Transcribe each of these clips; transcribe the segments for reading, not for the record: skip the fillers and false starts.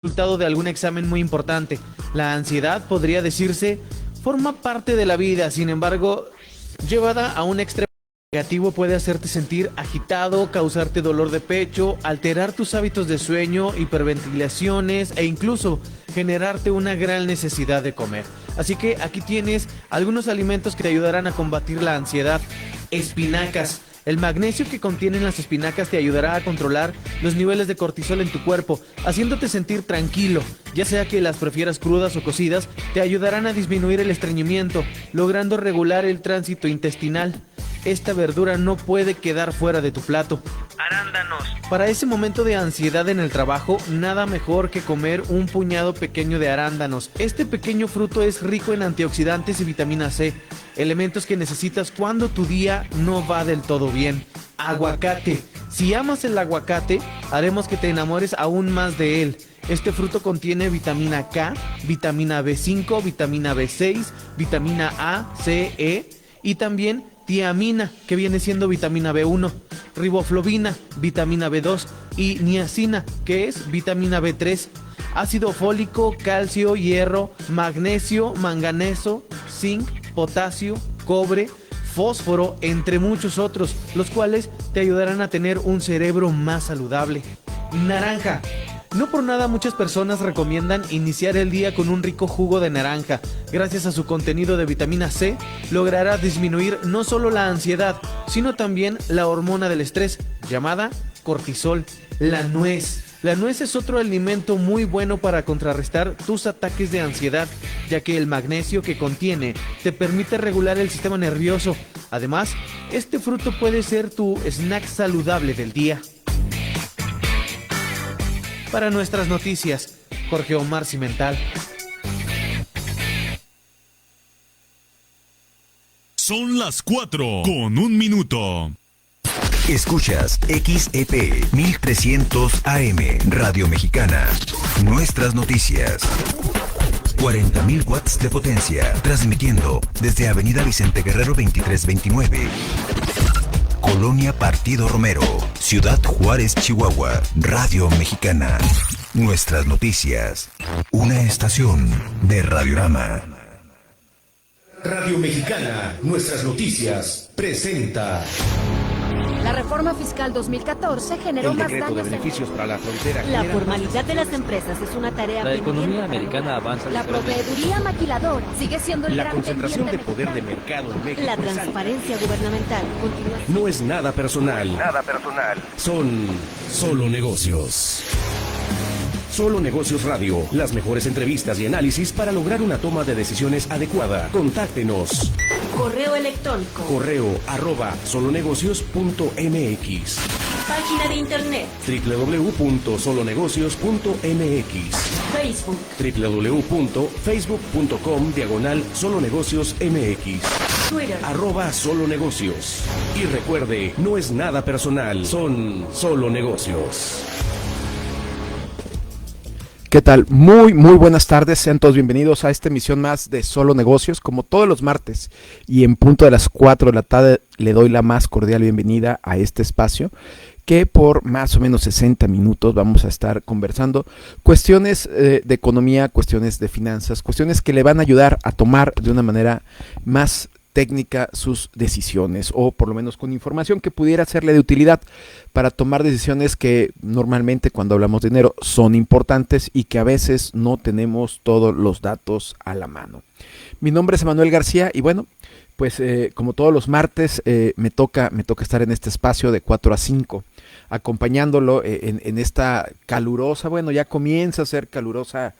Resultado de algún examen muy importante. La ansiedad, podría decirse, forma parte de la vida. Sin embargo, llevada a un extremo negativo, puede hacerte sentir agitado, causarte dolor de pecho, alterar tus hábitos de sueño, hiperventilaciones e incluso generarte una gran necesidad de comer. Así que aquí tienes algunos alimentos que te ayudarán a combatir la ansiedad. Espinacas. El magnesio que contienen las espinacas te ayudará a controlar los niveles de cortisol en tu cuerpo, haciéndote sentir tranquilo. Ya sea que las prefieras crudas o cocidas, te ayudarán a disminuir el estreñimiento, logrando regular el tránsito intestinal. Esta verdura no puede quedar fuera de tu plato. Arándanos. Para ese momento de ansiedad en el trabajo, nada mejor que comer un puñado pequeño de arándanos. Este pequeño fruto es rico en antioxidantes y vitamina C, elementos que necesitas cuando tu día no va del todo bien. Aguacate. Si amas el aguacate, haremos que te enamores aún más de él. Este fruto contiene vitamina K, vitamina B5, vitamina B6, vitamina A, C, E y también tiamina, que viene siendo vitamina B1, riboflavina, vitamina B2 y niacina, que es vitamina B3, ácido fólico, calcio, hierro, magnesio, manganeso, zinc, potasio, cobre, fósforo, entre muchos otros, los cuales te ayudarán a tener un cerebro más saludable. Naranja. No por nada muchas personas recomiendan iniciar el día con un rico jugo de naranja. Gracias a su contenido de vitamina C, logrará disminuir no solo la ansiedad, sino también la hormona del estrés, llamada cortisol. La nuez. La nuez es otro alimento muy bueno para contrarrestar tus ataques de ansiedad, ya que el magnesio que contiene te permite regular el sistema nervioso. Además, este fruto puede ser tu snack saludable del día. Para nuestras noticias, Jorge Omar Cimental. Son las 4:01. Escuchas XEP 1300 AM, Radio Mexicana. Nuestras noticias. 40.000 watts de potencia, transmitiendo desde Avenida Vicente Guerrero 2329. Colonia Partido Romero, Ciudad Juárez, Chihuahua. Radio Mexicana. Nuestras noticias. Una estación de Radiorama. Radio Mexicana, nuestras noticias, presenta. La reforma fiscal 2014 generó más daños. De beneficios para la frontera. La formalidad de las empresas es una tarea. La economía americana avanza. La proveeduría maquiladora sigue siendo el la gran concentración de pendiente poder de mercado en México. La transparencia gubernamental continúa. No es nada personal. Nada personal. Son solo negocios. Solo Negocios Radio, las mejores entrevistas y análisis para lograr una toma de decisiones adecuada. Contáctenos. Correo electrónico. correo@solonegocios.mx. Página de internet. www.solonegocios.mx. Facebook. www.facebook.com/solonegociosmx. Twitter. @solonegocios. Y recuerde, no es nada personal, son solo negocios. ¿Qué tal? Muy buenas tardes, sean todos bienvenidos a esta emisión más de Solo Negocios, como todos los martes y en punto de las 4 de la tarde le doy la más cordial bienvenida a este espacio que por más o menos 60 minutos vamos a estar conversando cuestiones de economía, cuestiones de finanzas, cuestiones que le van a ayudar a tomar de una manera más técnica sus decisiones, o por lo menos con información que pudiera serle de utilidad para tomar decisiones que normalmente cuando hablamos de dinero son importantes y que a veces no tenemos todos los datos a la mano. Mi nombre es Emanuel García y bueno, pues como todos los martes me toca estar en este espacio de 4 a 5 acompañándolo en esta calurosa, bueno, ya comienza a ser calurosa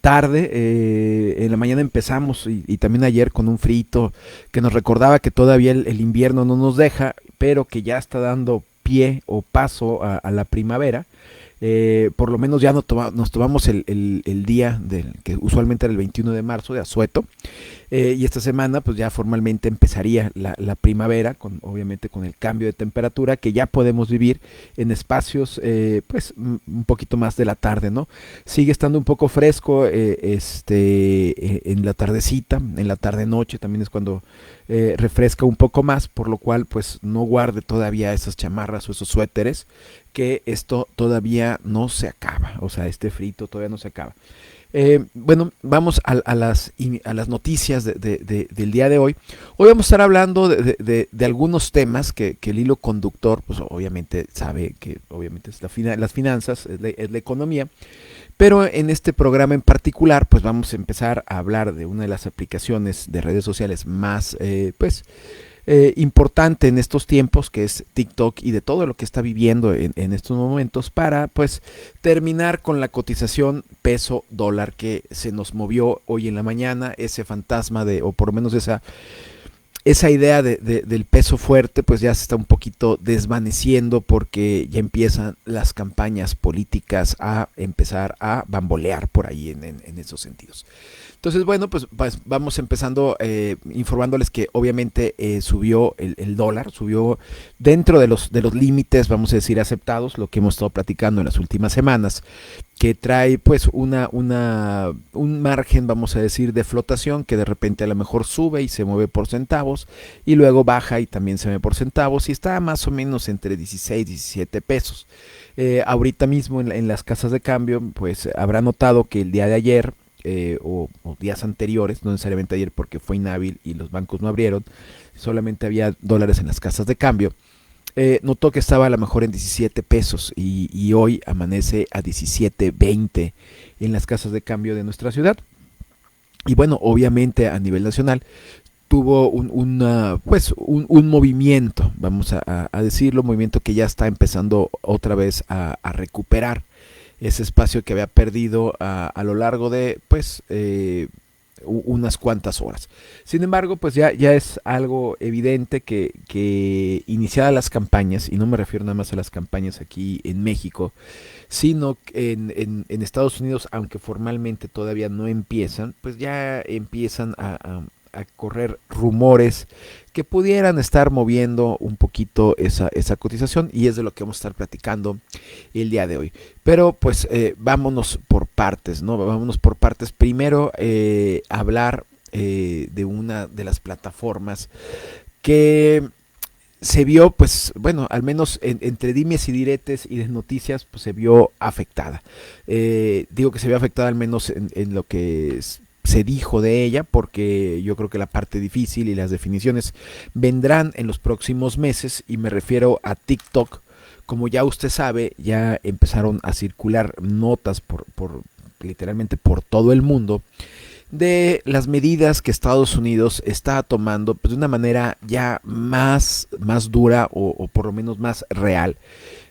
tarde. En la mañana empezamos y también ayer con un frito que nos recordaba que todavía el invierno no nos deja, pero que ya está dando pie o paso a la primavera. Por lo menos ya nos tomamos el día que usualmente era el 21 de marzo de asueto, y esta semana pues ya formalmente empezaría la primavera, obviamente con el cambio de temperatura que ya podemos vivir en espacios pues un poquito más de la tarde, ¿no? Sigue estando un poco fresco en la tardecita, en la tarde noche también es cuando refresca un poco más, por lo cual pues no guarde todavía esas chamarras o esos suéteres que esto todavía no se acaba, o sea, este frito todavía no se acaba. Bueno, vamos a las noticias del día de hoy. Hoy vamos a estar hablando de algunos temas que el hilo conductor, pues obviamente sabe que obviamente es las finanzas, es la economía. Pero en este programa en particular, pues vamos a empezar a hablar de una de las aplicaciones de redes sociales más, importante en estos tiempos, que es TikTok, y de todo lo que está viviendo en estos momentos, para pues terminar con la cotización peso dólar que se nos movió hoy en la mañana, ese fantasma o por lo menos esa idea del peso fuerte, pues ya se está un poquito desvaneciendo, porque ya empiezan las campañas políticas a empezar a bambolear por ahí en esos sentidos. Entonces, bueno, pues vamos empezando informándoles que obviamente subió el dólar, subió dentro de los límites, vamos a decir, aceptados, lo que hemos estado platicando en las últimas semanas, que trae pues un margen, vamos a decir, de flotación, que de repente a lo mejor sube y se mueve por centavos, y luego baja y también se mueve por centavos, y está más o menos entre 16 y 17 pesos. Ahorita mismo en las casas de cambio, pues habrá notado que el día de ayer, o días anteriores, no necesariamente ayer porque fue inhábil y los bancos no abrieron, solamente había dólares en las casas de cambio, notó que estaba a lo mejor en 17 pesos y hoy amanece a 17.20 en las casas de cambio de nuestra ciudad. Y bueno, obviamente a nivel nacional tuvo un movimiento, vamos a decirlo, movimiento que ya está empezando otra vez a recuperar ese espacio que había perdido a lo largo de pues unas cuantas horas. Sin embargo, pues ya es algo evidente que iniciadas las campañas, y no me refiero nada más a las campañas aquí en México, sino en Estados Unidos, aunque formalmente todavía no empiezan, pues ya empiezan a correr rumores que pudieran estar moviendo un poquito esa cotización, y es de lo que vamos a estar platicando el día de hoy. Pero pues vámonos por partes, ¿no? Vámonos por partes. Primero hablar de una de las plataformas que se vio, pues bueno, al menos entre dimes y diretes y de noticias, pues se vio afectada. Digo que se vio afectada al menos en lo que se dijo de ella, porque yo creo que la parte difícil y las definiciones vendrán en los próximos meses, y me refiero a TikTok. Como ya usted sabe, ya empezaron a circular notas por literalmente por todo el mundo de las medidas que Estados Unidos está tomando, pues, de una manera ya más dura o por lo menos más real.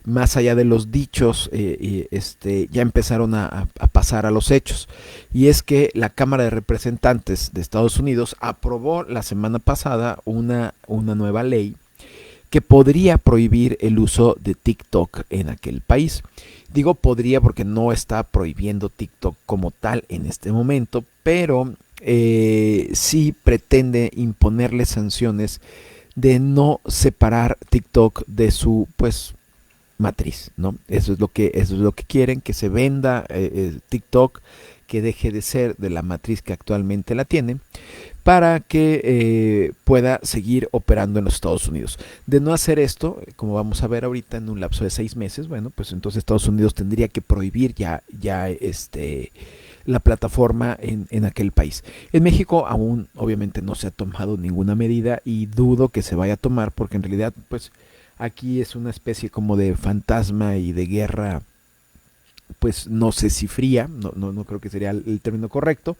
Más allá de los dichos, ya empezaron a pasar a los hechos. Y es que la Cámara de Representantes de Estados Unidos aprobó la semana pasada una nueva ley que podría prohibir el uso de TikTok en aquel país. Digo podría porque no está prohibiendo TikTok como tal en este momento, pero sí pretende imponerle sanciones de no separar TikTok de su matriz, ¿no? Eso es lo que quieren, que se venda TikTok, que deje de ser de la matriz que actualmente la tiene, para que pueda seguir operando en los Estados Unidos. De no hacer esto, como vamos a ver ahorita en un lapso de 6 meses, bueno, pues entonces Estados Unidos tendría que prohibir ya la plataforma en aquel país. En México aún obviamente no se ha tomado ninguna medida, y dudo que se vaya a tomar, porque en realidad pues aquí es una especie como de fantasma y de guerra, pues no sé si fría, no creo que sería el término correcto,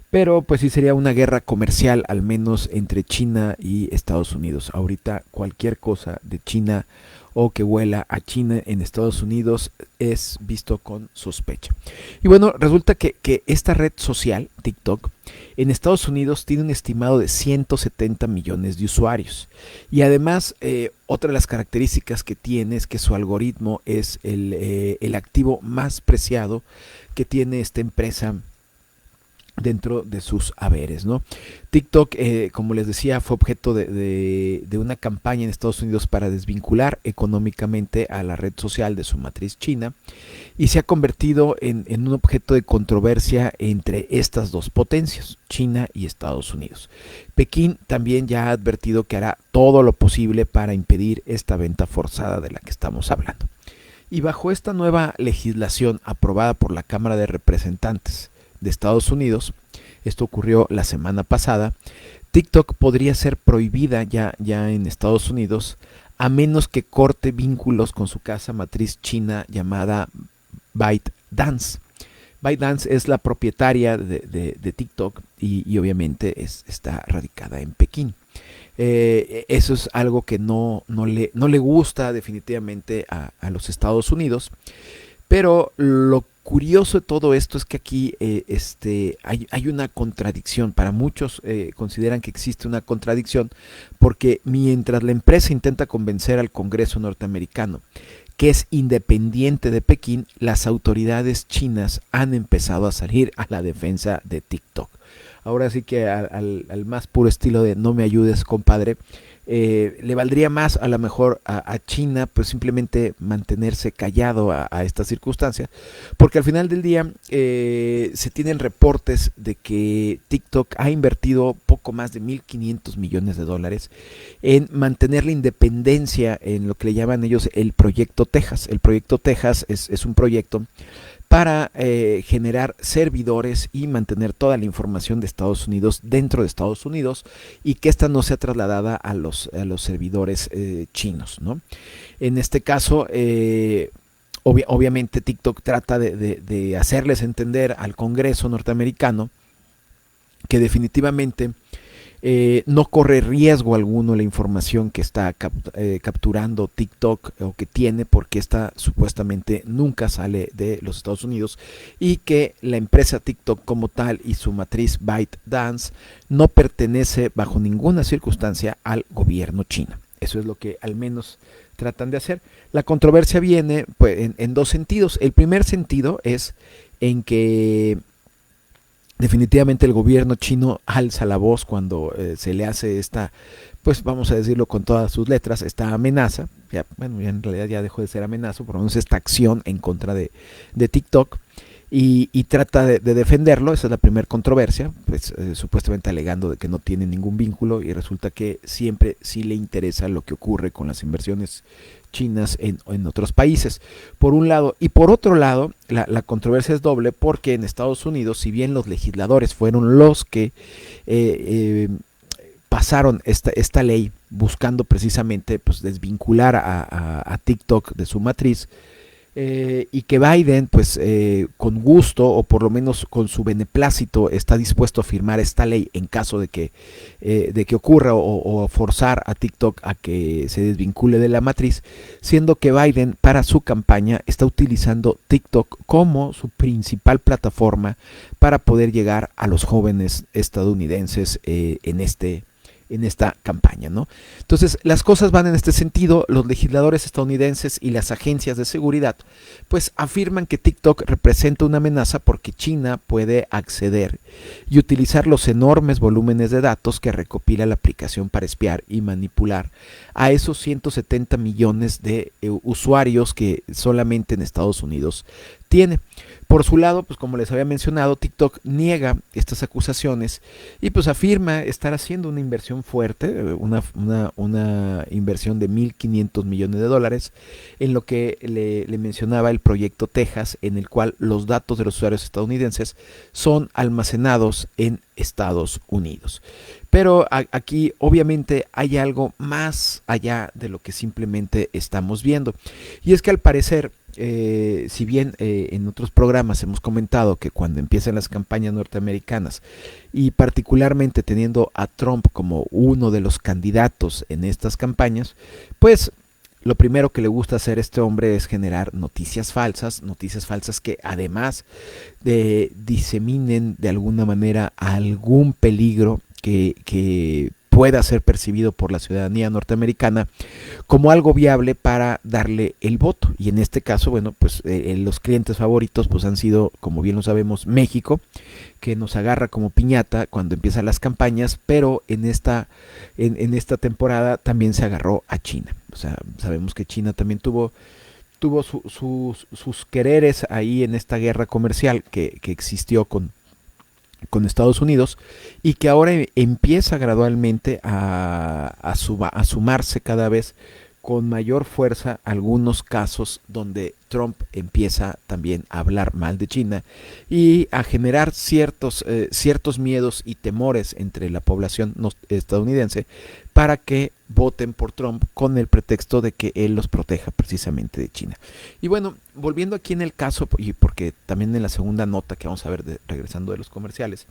pero pues sí sería una guerra comercial, al menos entre China y Estados Unidos. Ahorita cualquier cosa de China o que huela a China en Estados Unidos es visto con sospecha. Y bueno, resulta que esta red social, TikTok, en Estados Unidos tiene un estimado de 170 millones de usuarios. Y además, otra de las características que tiene es que su algoritmo es el activo más preciado que tiene esta empresa dentro de sus haberes, ¿no? TikTok, como les decía, fue objeto de una campaña en Estados Unidos para desvincular económicamente a la red social de su matriz china, y se ha convertido en un objeto de controversia entre estas dos potencias, China y Estados Unidos. Pekín también ya ha advertido que hará todo lo posible para impedir esta venta forzada de la que estamos hablando. Y bajo esta nueva legislación aprobada por la Cámara de Representantes de Estados Unidos, esto ocurrió la semana pasada, TikTok podría ser prohibida ya en Estados Unidos a menos que corte vínculos con su casa matriz china llamada ByteDance. ByteDance es la propietaria de TikTok y obviamente está radicada en Pekín. Eso es algo que no le gusta definitivamente a los Estados Unidos, pero lo curioso de todo esto es que aquí hay una contradicción. Para muchos consideran que existe una contradicción porque mientras la empresa intenta convencer al Congreso norteamericano que es independiente de Pekín, las autoridades chinas han empezado a salir a la defensa de TikTok. Ahora sí que al más puro estilo de no me ayudes, compadre, le valdría más a lo mejor a China pues simplemente mantenerse callado a esta circunstancia, porque al final del día se tienen reportes de que TikTok ha invertido poco más de $1,500 millones en mantener la independencia en lo que le llaman ellos el Proyecto Texas. El Proyecto Texas es un proyecto para generar servidores y mantener toda la información de Estados Unidos dentro de Estados Unidos y que ésta no sea trasladada a los servidores chinos, ¿no? En este caso, obviamente TikTok trata de hacerles entender al Congreso norteamericano que definitivamente no corre riesgo alguno la información que está capturando TikTok o que tiene, porque esta supuestamente nunca sale de los Estados Unidos, y que la empresa TikTok como tal y su matriz ByteDance no pertenece bajo ninguna circunstancia al gobierno chino. Eso es lo que al menos tratan de hacer. La controversia viene pues, en dos sentidos. El primer sentido es en que definitivamente el gobierno chino alza la voz cuando se le hace esta, pues vamos a decirlo con todas sus letras, esta amenaza. Ya en realidad ya dejó de ser amenaza, por lo menos esta acción en contra de TikTok, y trata de defenderlo. Esa es la primera controversia, pues supuestamente alegando de que no tiene ningún vínculo, y resulta que siempre sí le interesa lo que ocurre con las inversiones chinas en otros países, por un lado. Y por otro lado, la controversia es doble, porque en Estados Unidos, si bien los legisladores fueron los que pasaron esta ley buscando precisamente pues desvincular a TikTok de su matriz, y que Biden pues con gusto, o por lo menos con su beneplácito, está dispuesto a firmar esta ley en caso de que ocurra, o forzar a TikTok a que se desvincule de la matriz, siendo que Biden para su campaña está utilizando TikTok como su principal plataforma para poder llegar a los jóvenes estadounidenses en esta campaña, ¿no? Entonces, las cosas van en este sentido. Los legisladores estadounidenses y las agencias de seguridad pues afirman que TikTok representa una amenaza porque China puede acceder y utilizar los enormes volúmenes de datos que recopila la aplicación para espiar y manipular a esos 170 millones de usuarios que solamente en Estados Unidos tiene. Por su lado, pues como les había mencionado, TikTok niega estas acusaciones y pues afirma estar haciendo una inversión fuerte, una inversión de $1,500 millones en lo que le mencionaba el Proyecto Texas, en el cual los datos de los usuarios estadounidenses son almacenados en Estados Unidos. Pero aquí obviamente hay algo más allá de lo que simplemente estamos viendo, y es que al parecer, si bien en otros programas hemos comentado que cuando empiezan las campañas norteamericanas, y particularmente teniendo a Trump como uno de los candidatos en estas campañas, pues lo primero que le gusta hacer a este hombre es generar noticias falsas que además diseminen de alguna manera algún peligro que pueda ser percibido por la ciudadanía norteamericana como algo viable para darle el voto. Y en este caso, bueno, pues los clientes favoritos pues han sido, como bien lo sabemos, México, que nos agarra como piñata cuando empiezan las campañas, pero en esta temporada también se agarró a China. O sea, sabemos que China también tuvo sus quereres ahí en esta guerra comercial que existió con Estados Unidos, y que ahora empieza gradualmente a sumarse cada vez con mayor fuerza algunos casos donde Trump empieza también a hablar mal de China y a generar ciertos miedos y temores entre la población estadounidense para que voten por Trump con el pretexto de que él los proteja precisamente de China. Y bueno, volviendo aquí en el caso, y porque también en la segunda nota que vamos a ver regresando de los comerciales,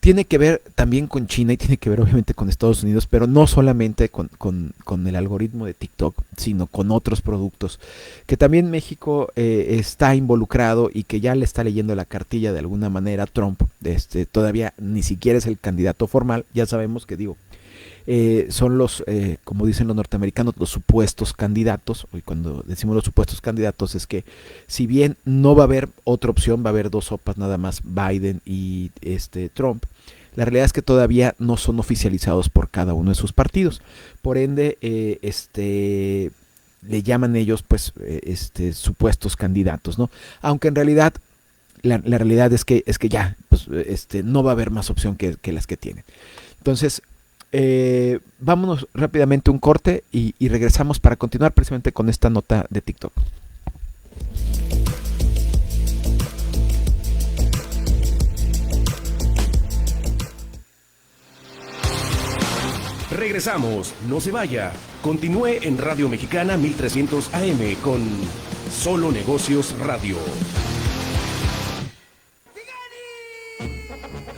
tiene que ver también con China y tiene que ver obviamente con Estados Unidos, pero no solamente con el algoritmo de TikTok, sino con otros productos, que también México está involucrado y que ya le está leyendo la cartilla de alguna manera a Trump. Todavía ni siquiera es el candidato formal, ya sabemos que son los, como dicen los norteamericanos, los supuestos candidatos. Y cuando decimos los supuestos candidatos es que si bien no va a haber otra opción, va a haber dos sopas nada más, Biden y Trump, la realidad es que todavía no son oficializados por cada uno de sus partidos. Por ende, le llaman ellos pues supuestos candidatos, ¿no? Aunque en realidad la realidad es que ya pues, no va a haber más opción que las que tienen. Entonces, vámonos rápidamente a un corte y regresamos para continuar precisamente con esta nota de TikTok. Regresamos, no se vaya. Continúe en Radio Mexicana 1300 AM con Solo Negocios Radio.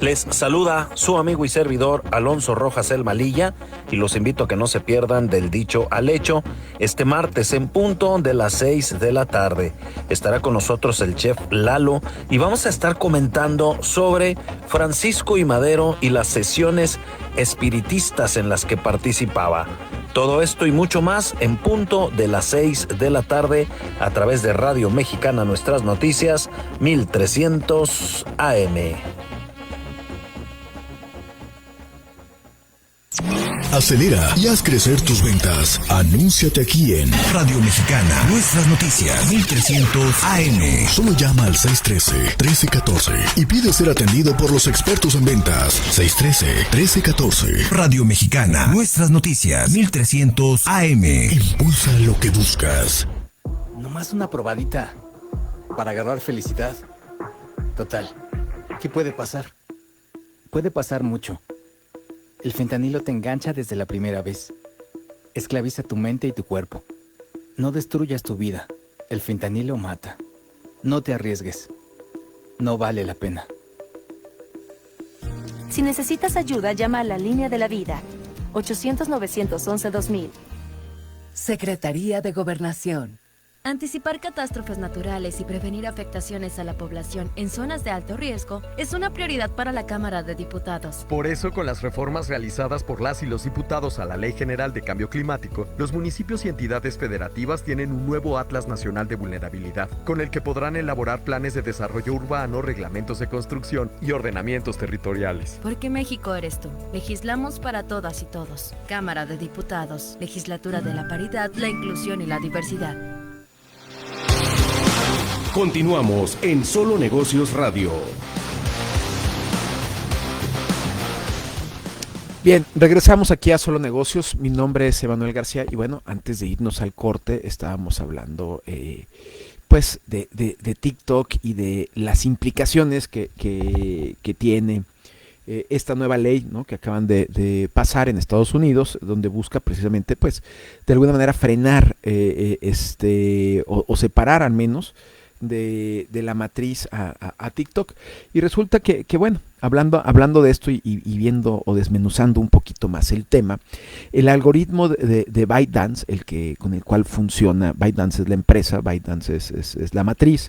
Les saluda su amigo y servidor Alonso Rojas El Malilla y los invito a que no se pierdan del dicho al hecho este martes en punto de las 6 de la tarde. Estará con nosotros el chef Lalo y vamos a estar comentando sobre Francisco I. Madero y las sesiones espiritistas en las que participaba. Todo esto y mucho más en punto de las 6 de la tarde a través de Radio Mexicana Nuestras Noticias 1300 AM. Acelera y haz crecer tus ventas. Anúnciate aquí en Radio Mexicana, Nuestras Noticias, 1300 AM. Solo llama al 613-1314 y pide ser atendido por los expertos en ventas. 613-1314. Radio Mexicana, Nuestras Noticias, 1300 AM. Impulsa lo que buscas. Nomás una probadita para agarrar felicidad. Total, ¿qué puede pasar? Puede pasar mucho. El fentanilo te engancha desde la primera vez. Esclaviza tu mente y tu cuerpo. No destruyas tu vida. El fentanilo mata. No te arriesgues. No vale la pena. Si necesitas ayuda, llama a la Línea de la Vida. 800-911-2000. Secretaría de Gobernación. Anticipar catástrofes naturales y prevenir afectaciones a la población en zonas de alto riesgo es una prioridad para la Cámara de Diputados. Por eso, con las reformas realizadas por las y los diputados a la Ley General de Cambio Climático, los municipios y entidades federativas tienen un nuevo Atlas Nacional de Vulnerabilidad, con el que podrán elaborar planes de desarrollo urbano, reglamentos de construcción y ordenamientos territoriales. Porque México eres tú. Legislamos para todas y todos. Cámara de Diputados, Legislatura de la Paridad, la Inclusión y la Diversidad. Continuamos en Solo Negocios Radio. Bien, regresamos aquí a Solo Negocios. Mi nombre es Emanuel García y bueno, antes de irnos al corte estábamos hablando pues de TikTok y de las implicaciones que tiene esta nueva ley, ¿no?, que acaban de pasar en Estados Unidos, donde busca precisamente pues de alguna manera frenar o separar al menos de la matriz a TikTok. Y resulta que bueno, hablando de esto y viendo o desmenuzando un poquito más el tema, el algoritmo de ByteDance, con el cual funciona, ByteDance es la empresa, ByteDance es la matriz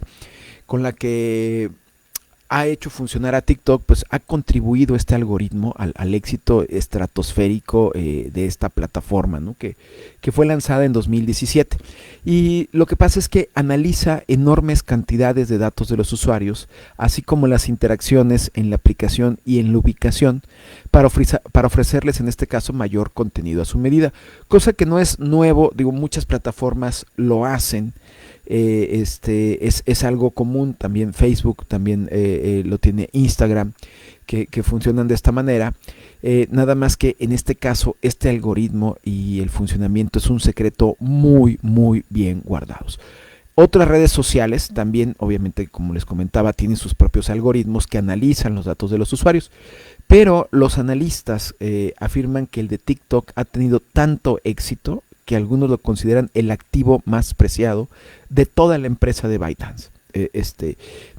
con la que ha hecho funcionar a TikTok, pues ha contribuido este algoritmo al éxito estratosférico de esta plataforma, ¿no?, que fue lanzada en 2017. Y lo que pasa es que analiza enormes cantidades de datos de los usuarios, así como las interacciones en la aplicación y en la ubicación, para ofrecerles en este caso mayor contenido a su medida, cosa que no es nuevo. Digo, muchas plataformas lo hacen, es algo común. También Facebook también lo tiene, Instagram, que funcionan de esta manera. Nada más que en este caso este algoritmo y el funcionamiento es un secreto muy bien guardados. Otras redes sociales también, obviamente, como les comentaba, tienen sus propios algoritmos que analizan los datos de los usuarios, pero los analistas afirman que el de TikTok ha tenido tanto éxito que algunos lo consideran el activo más preciado de toda la empresa de ByteDance.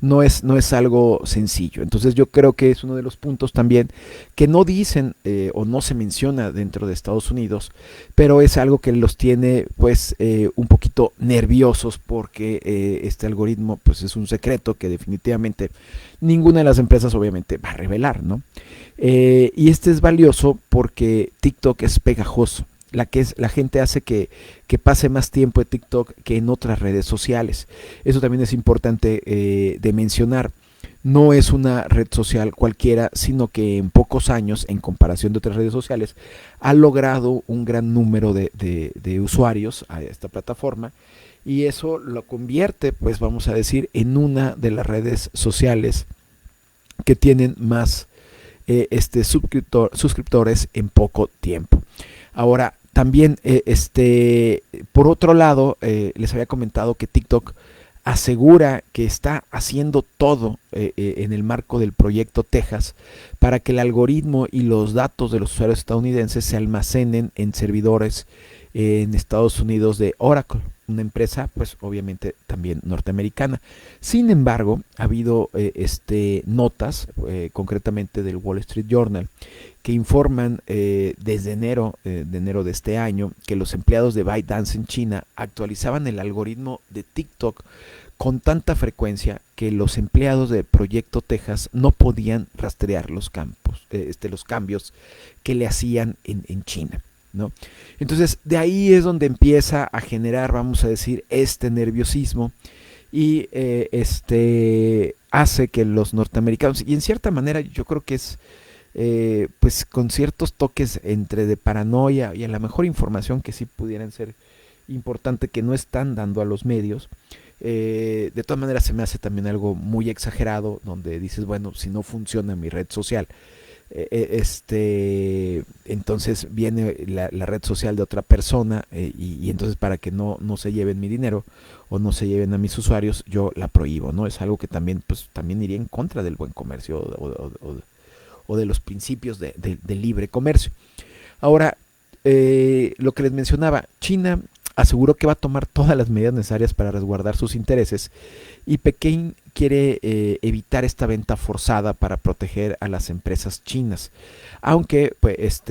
No es algo sencillo. Entonces yo creo que es uno de los puntos también que no dicen o no se menciona dentro de Estados Unidos, pero es algo que los tiene pues un poquito nerviosos, porque este algoritmo pues es un secreto que definitivamente ninguna de las empresas obviamente va a revelar, ¿no? Y es valioso porque TikTok es pegajoso. La gente hace que pase más tiempo en TikTok que en otras redes sociales. Eso también es importante de mencionar. No es una red social cualquiera, sino que en pocos años, en comparación de otras redes sociales, ha logrado un gran número de usuarios a esta plataforma, y eso lo convierte, pues vamos a decir, en una de las redes sociales que tienen más suscriptores en poco tiempo. Ahora, también, por otro lado, les había comentado que TikTok asegura que está haciendo todo en el marco del proyecto Texas para que el algoritmo y los datos de los usuarios estadounidenses se almacenen en servidores en Estados Unidos de Oracle, una empresa pues obviamente también norteamericana. Sin embargo, ha habido notas, concretamente del Wall Street Journal, que informan desde enero de este año que los empleados de ByteDance en China actualizaban el algoritmo de TikTok con tanta frecuencia que los empleados del Proyecto Texas no podían rastrear los cambios que le hacían en China, ¿no? Entonces de ahí es donde empieza a generar, vamos a decir, este nerviosismo, y hace que los norteamericanos, y en cierta manera yo creo que es pues con ciertos toques entre de paranoia y a la mejor información que sí pudieran ser importante, que no están dando a los medios. De todas maneras se me hace también algo muy exagerado, donde dices, bueno, si no funciona mi red social, entonces viene la red social de otra persona, y entonces para que no se lleven mi dinero o no se lleven a mis usuarios, yo la prohíbo, ¿no? Es algo que también pues también iría en contra del buen comercio o de los principios de libre comercio. Ahora, lo que les mencionaba, China aseguró que va a tomar todas las medidas necesarias para resguardar sus intereses, y Pekín quiere evitar esta venta forzada para proteger a las empresas chinas. Aunque, pues,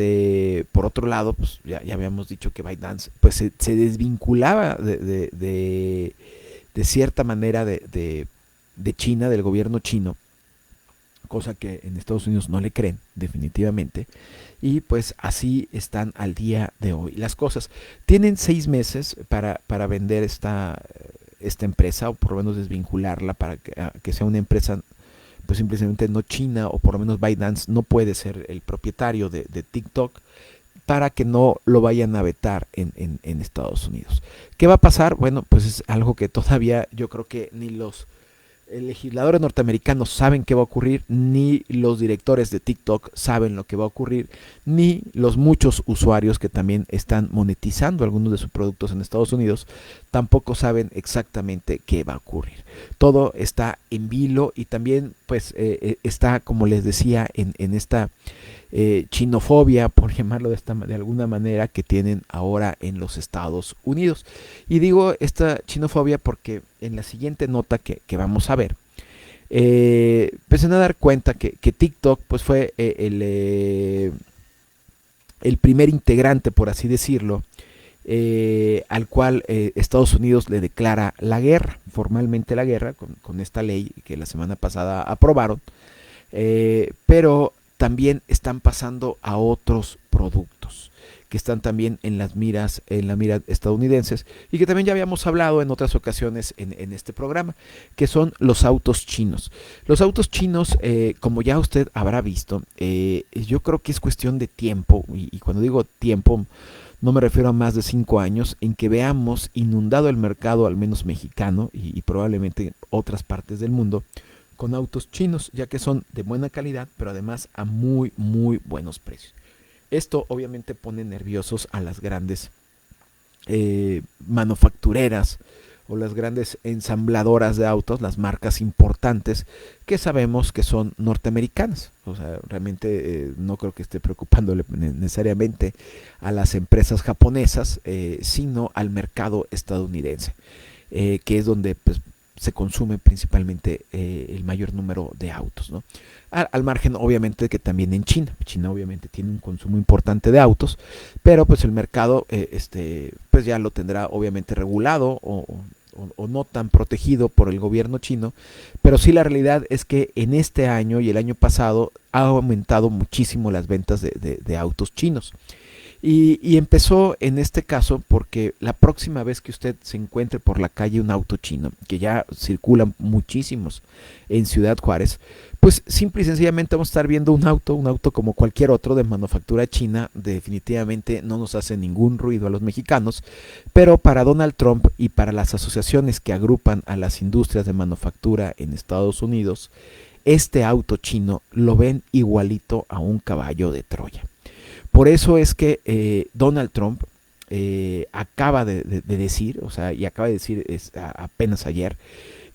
por otro lado, pues ya habíamos dicho que ByteDance pues se desvinculaba de cierta manera de China, del gobierno chino, cosa que en Estados Unidos no le creen definitivamente, y pues así están al día de hoy las cosas. Tienen 6 meses para vender esta empresa, o por lo menos desvincularla para que sea una empresa pues simplemente no china, o por lo menos ByteDance no puede ser el propietario de TikTok, para que no lo vayan a vetar en Estados Unidos. ¿Qué va a pasar? Bueno, pues es algo que todavía yo creo que ni los legisladores norteamericanos saben qué va a ocurrir, ni los directores de TikTok saben lo que va a ocurrir, ni los muchos usuarios que también están monetizando algunos de sus productos en Estados Unidos tampoco saben exactamente qué va a ocurrir. Todo está en vilo, y también pues está, como les decía, en esta chinofobia, por llamarlo de alguna manera, que tienen ahora en los Estados Unidos. Y digo esta chinofobia porque en la siguiente nota que vamos a ver, empecé a dar cuenta que TikTok pues fue el primer integrante, por así decirlo, al cual Estados Unidos le declara la guerra, formalmente la guerra, con esta ley que la semana pasada aprobaron, pero también están pasando a otros productos que están también en la mira estadounidenses, y que también ya habíamos hablado en otras ocasiones en este programa, que son los autos chinos. Los autos chinos, como ya usted habrá visto, yo creo que es cuestión de tiempo, y cuando digo tiempo no me refiero a más de 5 años, en que veamos inundado el mercado, al menos mexicano y probablemente otras partes del mundo, con autos chinos, ya que son de buena calidad, pero además a muy, muy buenos precios. Esto obviamente pone nerviosos a las grandes manufactureras o las grandes ensambladoras de autos, las marcas importantes que sabemos que son norteamericanas. O sea, realmente no creo que esté preocupándole necesariamente a las empresas japonesas, sino al mercado estadounidense, que es donde pues, se consume principalmente el mayor número de autos, ¿no? Al margen obviamente que también en China obviamente tiene un consumo importante de autos, pero pues el mercado pues ya lo tendrá obviamente regulado o no tan protegido por el gobierno chino, pero sí la realidad es que en este año y el año pasado ha aumentado muchísimo las ventas de autos chinos. Y empezó en este caso porque la próxima vez que usted se encuentre por la calle un auto chino, que ya circulan muchísimos en Ciudad Juárez, pues simple y sencillamente vamos a estar viendo un auto como cualquier otro de manufactura china. Definitivamente no nos hace ningún ruido a los mexicanos, pero para Donald Trump y para las asociaciones que agrupan a las industrias de manufactura en Estados Unidos, este auto chino lo ven igualito a un caballo de Troya. Por eso es que Donald Trump acaba de decir, o sea, y acaba de decir apenas ayer,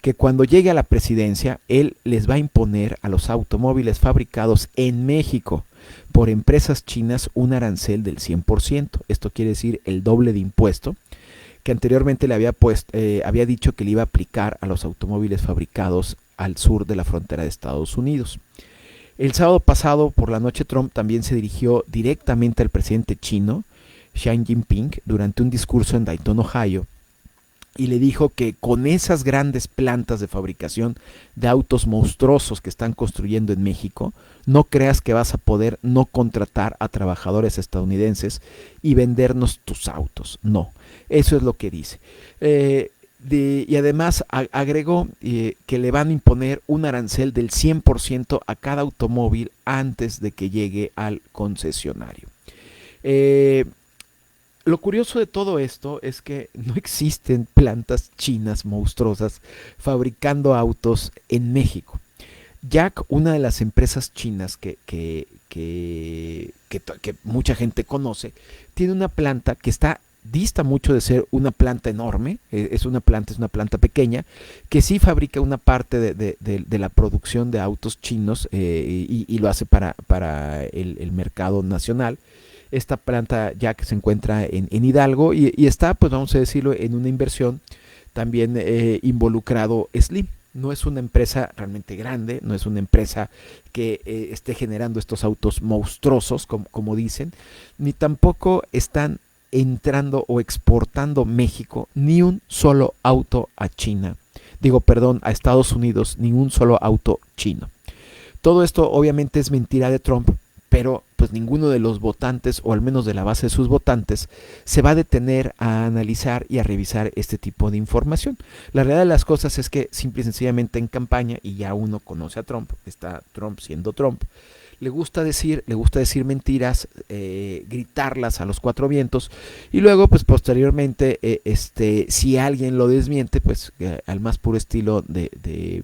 que cuando llegue a la presidencia, él les va a imponer a los automóviles fabricados en México por empresas chinas un arancel del 100%. Esto quiere decir el doble de impuesto que anteriormente le había dicho que le iba a aplicar a los automóviles fabricados al sur de la frontera de Estados Unidos. El sábado pasado por la noche Trump también se dirigió directamente al presidente chino, Xi Jinping, durante un discurso en Dayton, Ohio, y le dijo que con esas grandes plantas de fabricación de autos monstruosos que están construyendo en México, no creas que vas a poder no contratar a trabajadores estadounidenses y vendernos tus autos. No, eso es lo que dice. Y además agregó que le van a imponer un arancel del 100% a cada automóvil antes de que llegue al concesionario. Lo curioso de todo esto es que no existen plantas chinas monstruosas fabricando autos en México. Jack, una de las empresas chinas que mucha gente conoce, tiene una planta que dista mucho de ser una planta enorme, es una planta pequeña, que sí fabrica una parte de la producción de autos chinos y lo hace para el mercado nacional. Esta planta ya que se encuentra en Hidalgo y está, pues vamos a decirlo, en una inversión también involucrado Slim. No es una empresa realmente grande, no es una empresa que esté generando estos autos monstruosos, como dicen, ni tampoco están entrando o exportando México ni un solo auto a a Estados Unidos, ni un solo auto chino. Todo esto obviamente es mentira de Trump, pero pues ninguno de los votantes, o al menos de la base de sus votantes, se va a detener a analizar y a revisar este tipo de información. La realidad de las cosas es que simple y sencillamente en campaña, y ya uno conoce a Trump, está Trump siendo Trump, le gusta decir mentiras, gritarlas a los cuatro vientos, y luego pues posteriormente si alguien lo desmiente, pues al más puro estilo de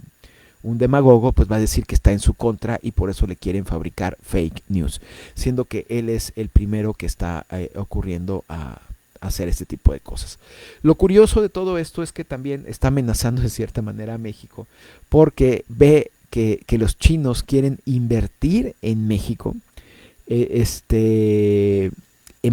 un demagogo, pues va a decir que está en su contra y por eso le quieren fabricar fake news, siendo que él es el primero que está ocurriendo a hacer este tipo de cosas. Lo curioso de todo esto es que también está amenazando de cierta manera a México, porque ve que los chinos quieren invertir en México, en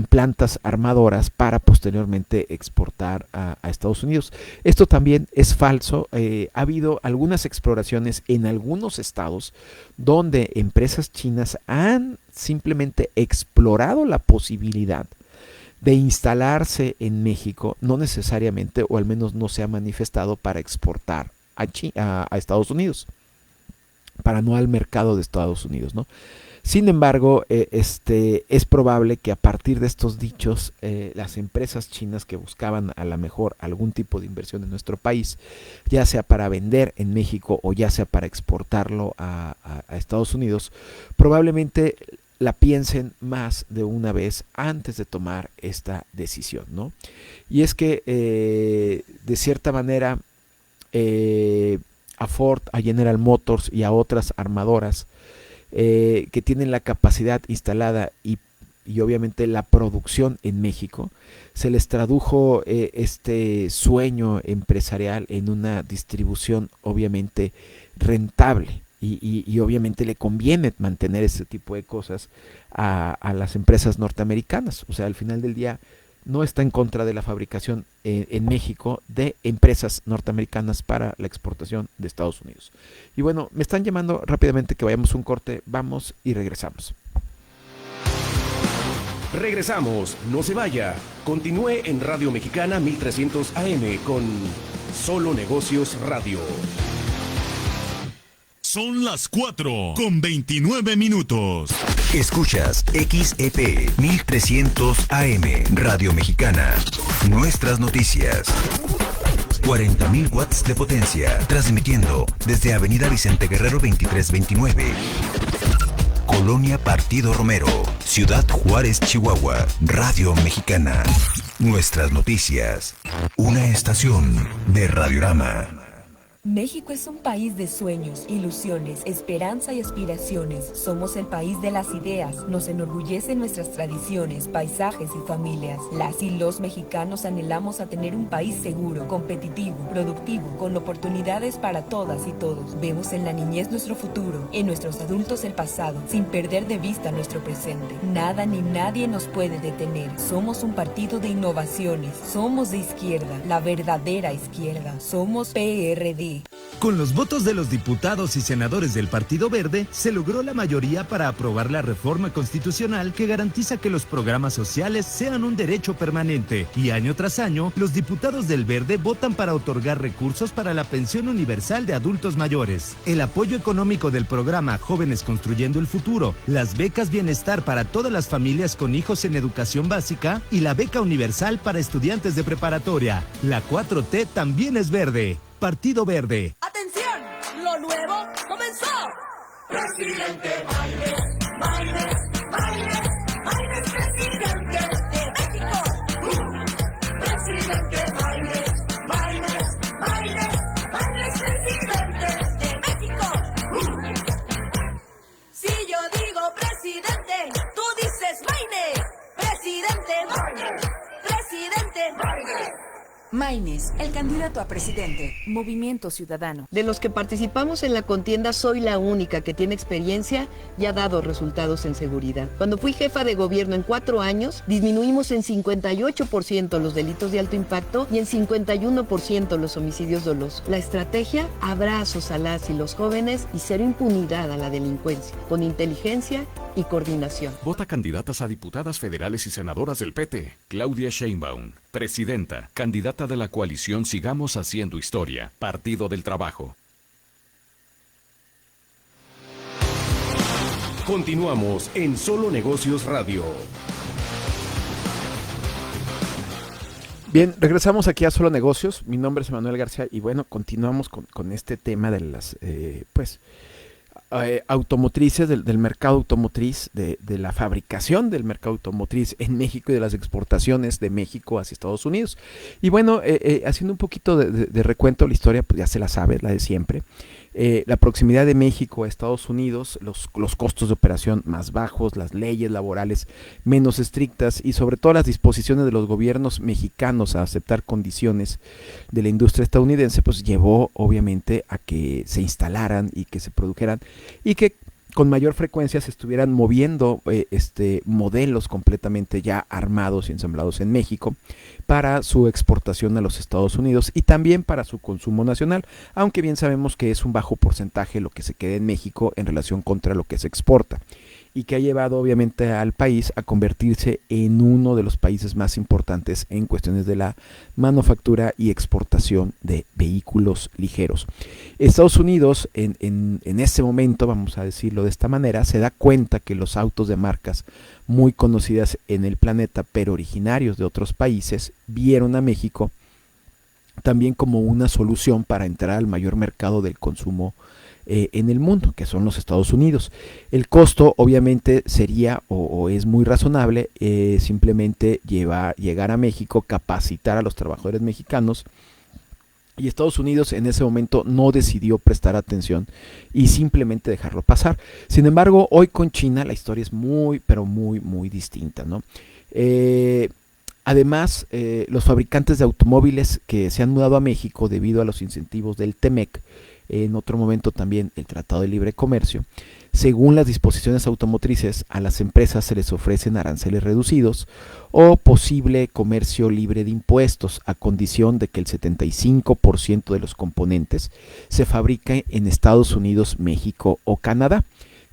plantas armadoras para posteriormente exportar a Estados Unidos. Esto también es falso. Ha habido algunas exploraciones en algunos estados donde empresas chinas han simplemente explorado la posibilidad de instalarse en México, no necesariamente, o al menos no se ha manifestado para exportar a Estados Unidos, para no al mercado de Estados Unidos, ¿no? Sin embargo, es probable que a partir de estos dichos, las empresas chinas que buscaban a lo mejor algún tipo de inversión en nuestro país, ya sea para vender en México o ya sea para exportarlo a Estados Unidos, probablemente la piensen más de una vez antes de tomar esta decisión, ¿no? Y es que de cierta manera a Ford, a General Motors y a otras armadoras que tienen la capacidad instalada y obviamente la producción en México, se les tradujo este sueño empresarial en una distribución obviamente rentable. Y obviamente le conviene mantener este tipo de cosas a las empresas norteamericanas. O sea, al final del día no está en contra de la fabricación en México de empresas norteamericanas para la exportación de Estados Unidos. Y bueno, me están llamando rápidamente que vayamos a un corte, vamos y regresamos. Regresamos, no se vaya. Continúe en Radio Mexicana 1300 AM con Solo Negocios Radio. Son las 4:29. Escuchas XEP 1300 AM, Radio Mexicana. Nuestras noticias. 40.000 watts de potencia, transmitiendo desde Avenida Vicente Guerrero 2329. Colonia Partido Romero, Ciudad Juárez, Chihuahua. Radio Mexicana. Nuestras noticias. Una estación de Radiorama. México es un país de sueños, ilusiones, esperanza y aspiraciones. Somos el país de las ideas. Nos enorgullecen nuestras tradiciones, paisajes y familias. Las y los mexicanos anhelamos a tener un país seguro, competitivo, productivo, con oportunidades para todas y todos. Vemos en la niñez nuestro futuro, en nuestros adultos el pasado, sin perder de vista nuestro presente. Nada ni nadie nos puede detener. Somos un partido de innovaciones. Somos de izquierda, la verdadera izquierda. Somos PRD. Con los votos de los diputados y senadores del Partido Verde, se logró la mayoría para aprobar la reforma constitucional que garantiza que los programas sociales sean un derecho permanente. Y año tras año, los diputados del Verde votan para otorgar recursos para la pensión universal de adultos mayores, el apoyo económico del programa Jóvenes Construyendo el Futuro, las becas bienestar para todas las familias con hijos en educación básica y la beca universal para estudiantes de preparatoria. La 4T también es verde. Partido Verde. ¡Atención! ¡Lo nuevo comenzó! Presidente Biden, Biden, Biden, Biden, presidente de México. Presidente Biden, Biden, Biden, Biden, presidente de México. Si yo digo presidente, tú dices Biden. Presidente Biden, presidente Biden. Maines, el candidato a presidente. Movimiento Ciudadano. De los que participamos en la contienda, soy la única que tiene experiencia y ha dado resultados en seguridad. Cuando fui jefa de gobierno en 4 años, disminuimos en 58% los delitos de alto impacto y en 51% los homicidios dolosos. La estrategia, abrazos a las y los jóvenes y cero impunidad a la delincuencia, con inteligencia y coordinación. Vota candidatas a diputadas federales y senadoras del PT. Claudia Sheinbaum, presidenta, candidata de la coalición Sigamos Haciendo Historia, Partido del Trabajo. Continuamos en Solo Negocios Radio. Bien, regresamos aquí a Solo Negocios. Mi nombre es Manuel García y bueno, continuamos con este tema de las automotrices, del mercado automotriz, de la fabricación del mercado automotriz en México y de las exportaciones de México hacia Estados Unidos. Y bueno, haciendo un poquito de recuento, la historia pues ya se la sabe, la de siempre. La proximidad de México a Estados Unidos, los costos de operación más bajos, las leyes laborales menos estrictas y sobre todo las disposiciones de los gobiernos mexicanos a aceptar condiciones de la industria estadounidense, pues llevó obviamente a que se instalaran y que se produjeran y que con mayor frecuencia se estuvieran moviendo modelos completamente ya armados y ensamblados en México para su exportación a los Estados Unidos y también para su consumo nacional, aunque bien sabemos que es un bajo porcentaje lo que se queda en México en relación contra lo que se exporta y que ha llevado obviamente al país a convertirse en uno de los países más importantes en cuestiones de la manufactura y exportación de vehículos ligeros. Estados Unidos en este momento, vamos a decirlo de esta manera, se da cuenta que los autos de marcas muy conocidas en el planeta, pero originarios de otros países, vieron a México también como una solución para entrar al mayor mercado del consumo en el mundo, que son los Estados Unidos. El costo obviamente sería o es muy razonable simplemente llegar a México, capacitar a los trabajadores mexicanos, y Estados Unidos en ese momento no decidió prestar atención y simplemente dejarlo pasar. Sin embargo, hoy con China la historia es muy, pero muy, muy distinta, ¿no? Además, los fabricantes de automóviles que se han mudado a México debido a los incentivos del TEMEC, en otro momento también el Tratado de Libre Comercio, según las disposiciones automotrices, a las empresas se les ofrecen aranceles reducidos o posible comercio libre de impuestos, a condición de que el 75% de los componentes se fabrique en Estados Unidos, México o Canadá,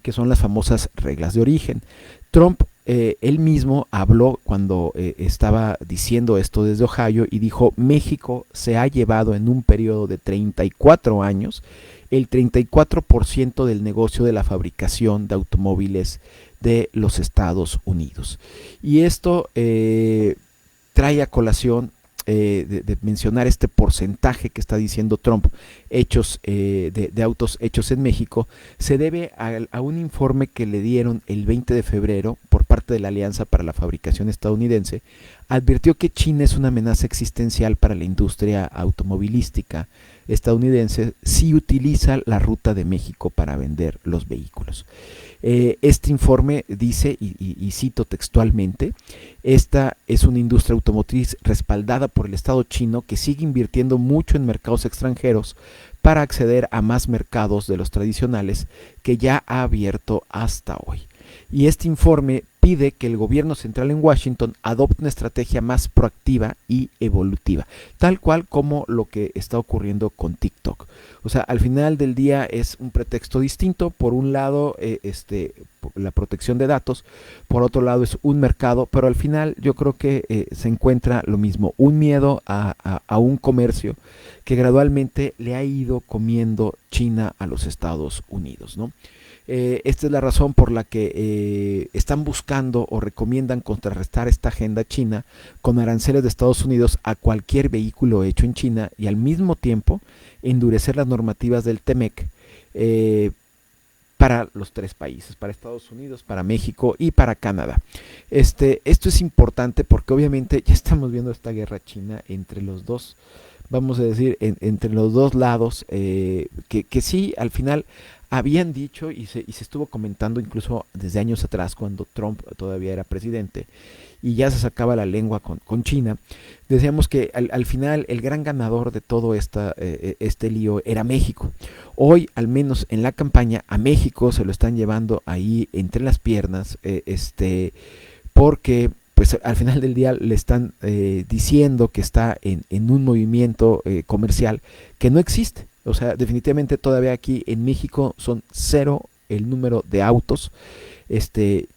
que son las famosas reglas de origen. Trump él mismo habló cuando estaba diciendo esto desde Ohio y dijo: México se ha llevado en un periodo de 34 años el 34% del negocio de la fabricación de automóviles de los Estados Unidos. Y esto trae a colación de mencionar este porcentaje que está diciendo Trump, de autos hechos en México, se debe a un informe que le dieron el 20 de febrero por parte de la Alianza para la Fabricación Estadounidense. Advirtió que China es una amenaza existencial para la industria automovilística estadounidense si utiliza la ruta de México para vender los vehículos. Este informe dice, y cito textualmente: esta es una industria automotriz respaldada por el Estado chino que sigue invirtiendo mucho en mercados extranjeros para acceder a más mercados de los tradicionales que ya ha abierto hasta hoy. Y este informe pide que el gobierno central en Washington adopte una estrategia más proactiva y evolutiva, tal cual como lo que está ocurriendo con TikTok. O sea, al final del día es un pretexto distinto. Por un lado, la protección de datos, por otro lado es un mercado, pero al final yo creo que se encuentra lo mismo, un miedo a un comercio que gradualmente le ha ido comiendo China a los Estados Unidos, ¿no? Esta es la razón por la que están buscando o recomiendan contrarrestar esta agenda china con aranceles de Estados Unidos a cualquier vehículo hecho en China, y al mismo tiempo endurecer las normativas del TEMEC para los tres países, para Estados Unidos, para México y para Canadá. Esto es importante porque obviamente ya estamos viendo esta guerra china entre los dos, vamos a decir, entre los dos lados, que sí, al final habían dicho y se estuvo comentando incluso desde años atrás, cuando Trump todavía era presidente y ya se sacaba la lengua con China. Decíamos que al final el gran ganador de todo este lío era México. Hoy, al menos en la campaña, a México se lo están llevando ahí entre las piernas, porque pues al final del día le están diciendo que está en un movimiento comercial que no existe. O sea, definitivamente todavía aquí en México son cero el número de autos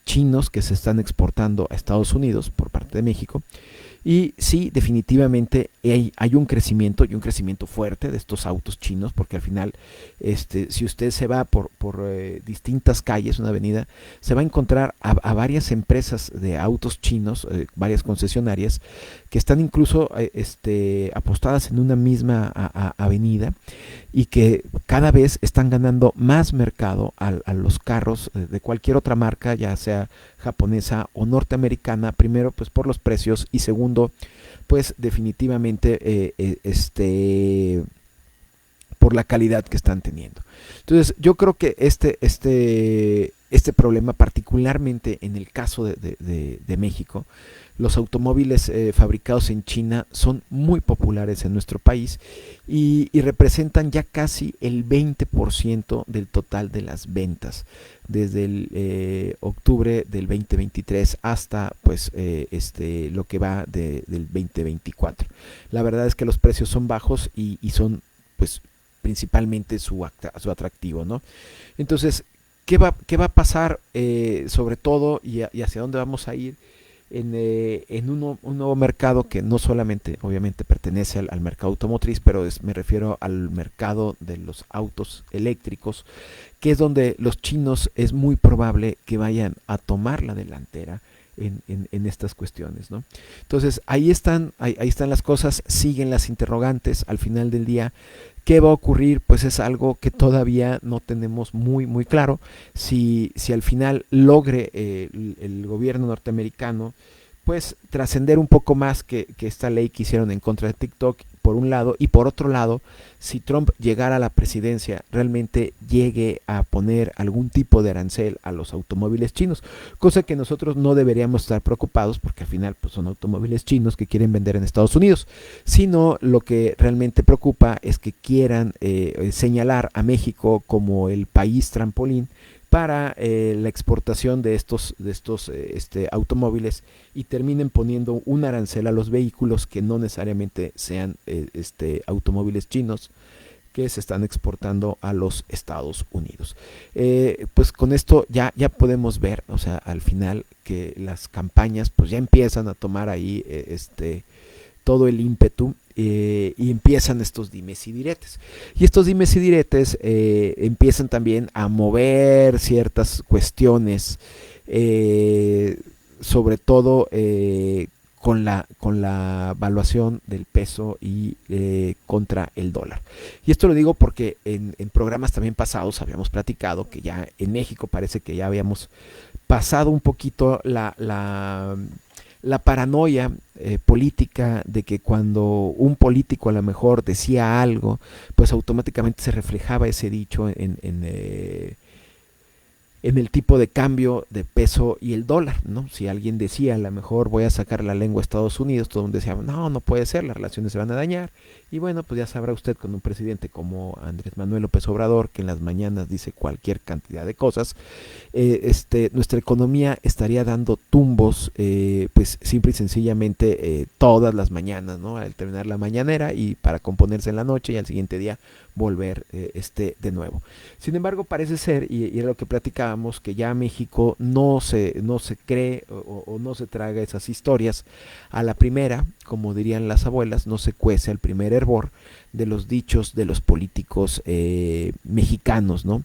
chinos que se están exportando a Estados Unidos por parte de México. Y sí, definitivamente hay un crecimiento, y un crecimiento fuerte de estos autos chinos, porque al final, si usted se va por distintas calles, una avenida, se va a encontrar a varias empresas de autos chinos, varias concesionarias, que están incluso apostadas en una misma avenida, y que cada vez están ganando más mercado a los carros de cualquier otra marca, ya sea japonesa o norteamericana. Primero, pues por los precios, y segundo, pues definitivamente por la calidad que están teniendo. Entonces yo creo que este problema, particularmente en el caso de México, los automóviles fabricados en China son muy populares en nuestro país y representan ya casi el 20% del total de las ventas desde el octubre del 2023 hasta pues lo que va del 2024. La verdad es que los precios son bajos y son pues principalmente su atractivo, ¿no? Entonces, ¿qué va a pasar sobre todo y hacia dónde vamos a ir en un nuevo mercado que no solamente obviamente pertenece al mercado automotriz, pero me refiero al mercado de los autos eléctricos, que es donde los chinos es muy probable que vayan a tomar la delantera en estas cuestiones, ¿no? Entonces ahí están las cosas, siguen las interrogantes. Al final del día, ¿qué va a ocurrir? Pues es algo que todavía no tenemos muy claro. Si al final logre el gobierno norteamericano pues trascender un poco más que esta ley que hicieron en contra de TikTok, por un lado, y por otro lado, si Trump llegara a la presidencia, realmente llegue a poner algún tipo de arancel a los automóviles chinos, cosa que nosotros no deberíamos estar preocupados, porque al final pues, son automóviles chinos que quieren vender en Estados Unidos, sino lo que realmente preocupa es que quieran señalar a México como el país trampolín para la exportación de estos automóviles y terminen poniendo un arancel a los vehículos que no necesariamente sean automóviles chinos que se están exportando a los Estados Unidos. Pues con esto ya podemos ver, o sea, al final que las campañas pues ya empiezan a tomar ahí todo el ímpetu y empiezan estos dimes y diretes. Y estos dimes y diretes empiezan también a mover ciertas cuestiones, sobre todo con la valuación del peso y contra el dólar. Y esto lo digo porque en programas también pasados habíamos platicado que ya en México parece que ya habíamos pasado un poquito la paranoia política de que cuando un político a lo mejor decía algo, pues automáticamente se reflejaba ese dicho en el tipo de cambio de peso y el dólar, ¿no? Si alguien decía, a lo mejor voy a sacar la lengua a Estados Unidos, todo el mundo decía, no puede ser, las relaciones se van a dañar. Y bueno, pues ya sabrá usted con un presidente como Andrés Manuel López Obrador, que en las mañanas dice cualquier cantidad de cosas, nuestra economía estaría dando tumbos, pues simple y sencillamente todas las mañanas, ¿no? Al terminar la mañanera y para componerse en la noche y al siguiente día volver de nuevo. Sin embargo, parece ser, y era lo que platicábamos, que ya México no se cree o no se traga esas historias a la primera, como dirían las abuelas, no se cuece al primer hervor de los dichos de los políticos mexicanos, ¿no?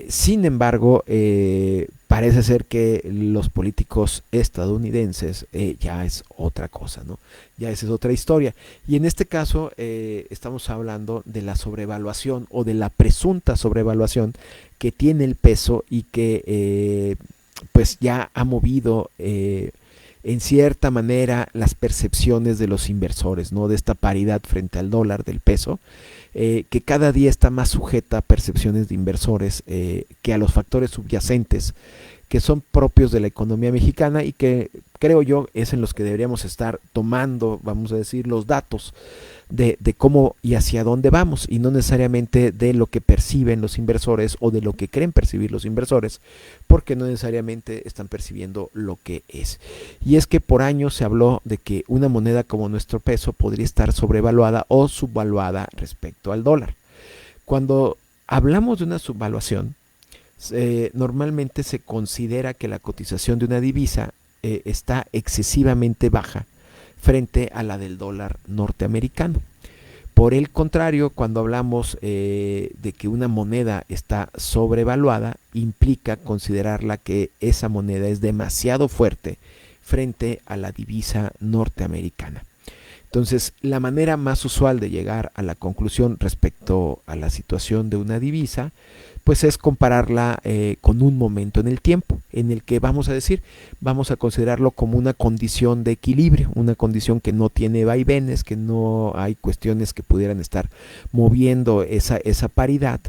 Sin embargo, parece ser que los políticos estadounidenses ya es otra cosa, ¿no? Ya esa es otra historia. Y en este caso estamos hablando de la sobrevaluación o de la presunta sobrevaluación que tiene el peso y que pues ya ha movido en cierta manera las percepciones de los inversores, ¿no? De esta paridad frente al dólar del peso, que cada día está más sujeta a percepciones de inversores que a los factores subyacentes que son propios de la economía mexicana y que creo yo es en los que deberíamos estar tomando, vamos a decir, los datos de cómo y hacia dónde vamos, y no necesariamente de lo que perciben los inversores o de lo que creen percibir los inversores, porque no necesariamente están percibiendo lo que es. Y es que por años se habló de que una moneda como nuestro peso podría estar sobrevaluada o subvaluada respecto al dólar. Cuando hablamos de una subvaluación, normalmente se considera que la cotización de una divisa está excesivamente baja frente a la del dólar norteamericano. Por el contrario, cuando hablamos de que una moneda está sobrevaluada, implica considerarla que esa moneda es demasiado fuerte frente a la divisa norteamericana. Entonces, la manera más usual de llegar a la conclusión respecto a la situación de una divisa, pues es compararla con un momento en el tiempo, en el que vamos a considerarlo como una condición de equilibrio, una condición que no tiene vaivenes, que no hay cuestiones que pudieran estar moviendo esa paridad,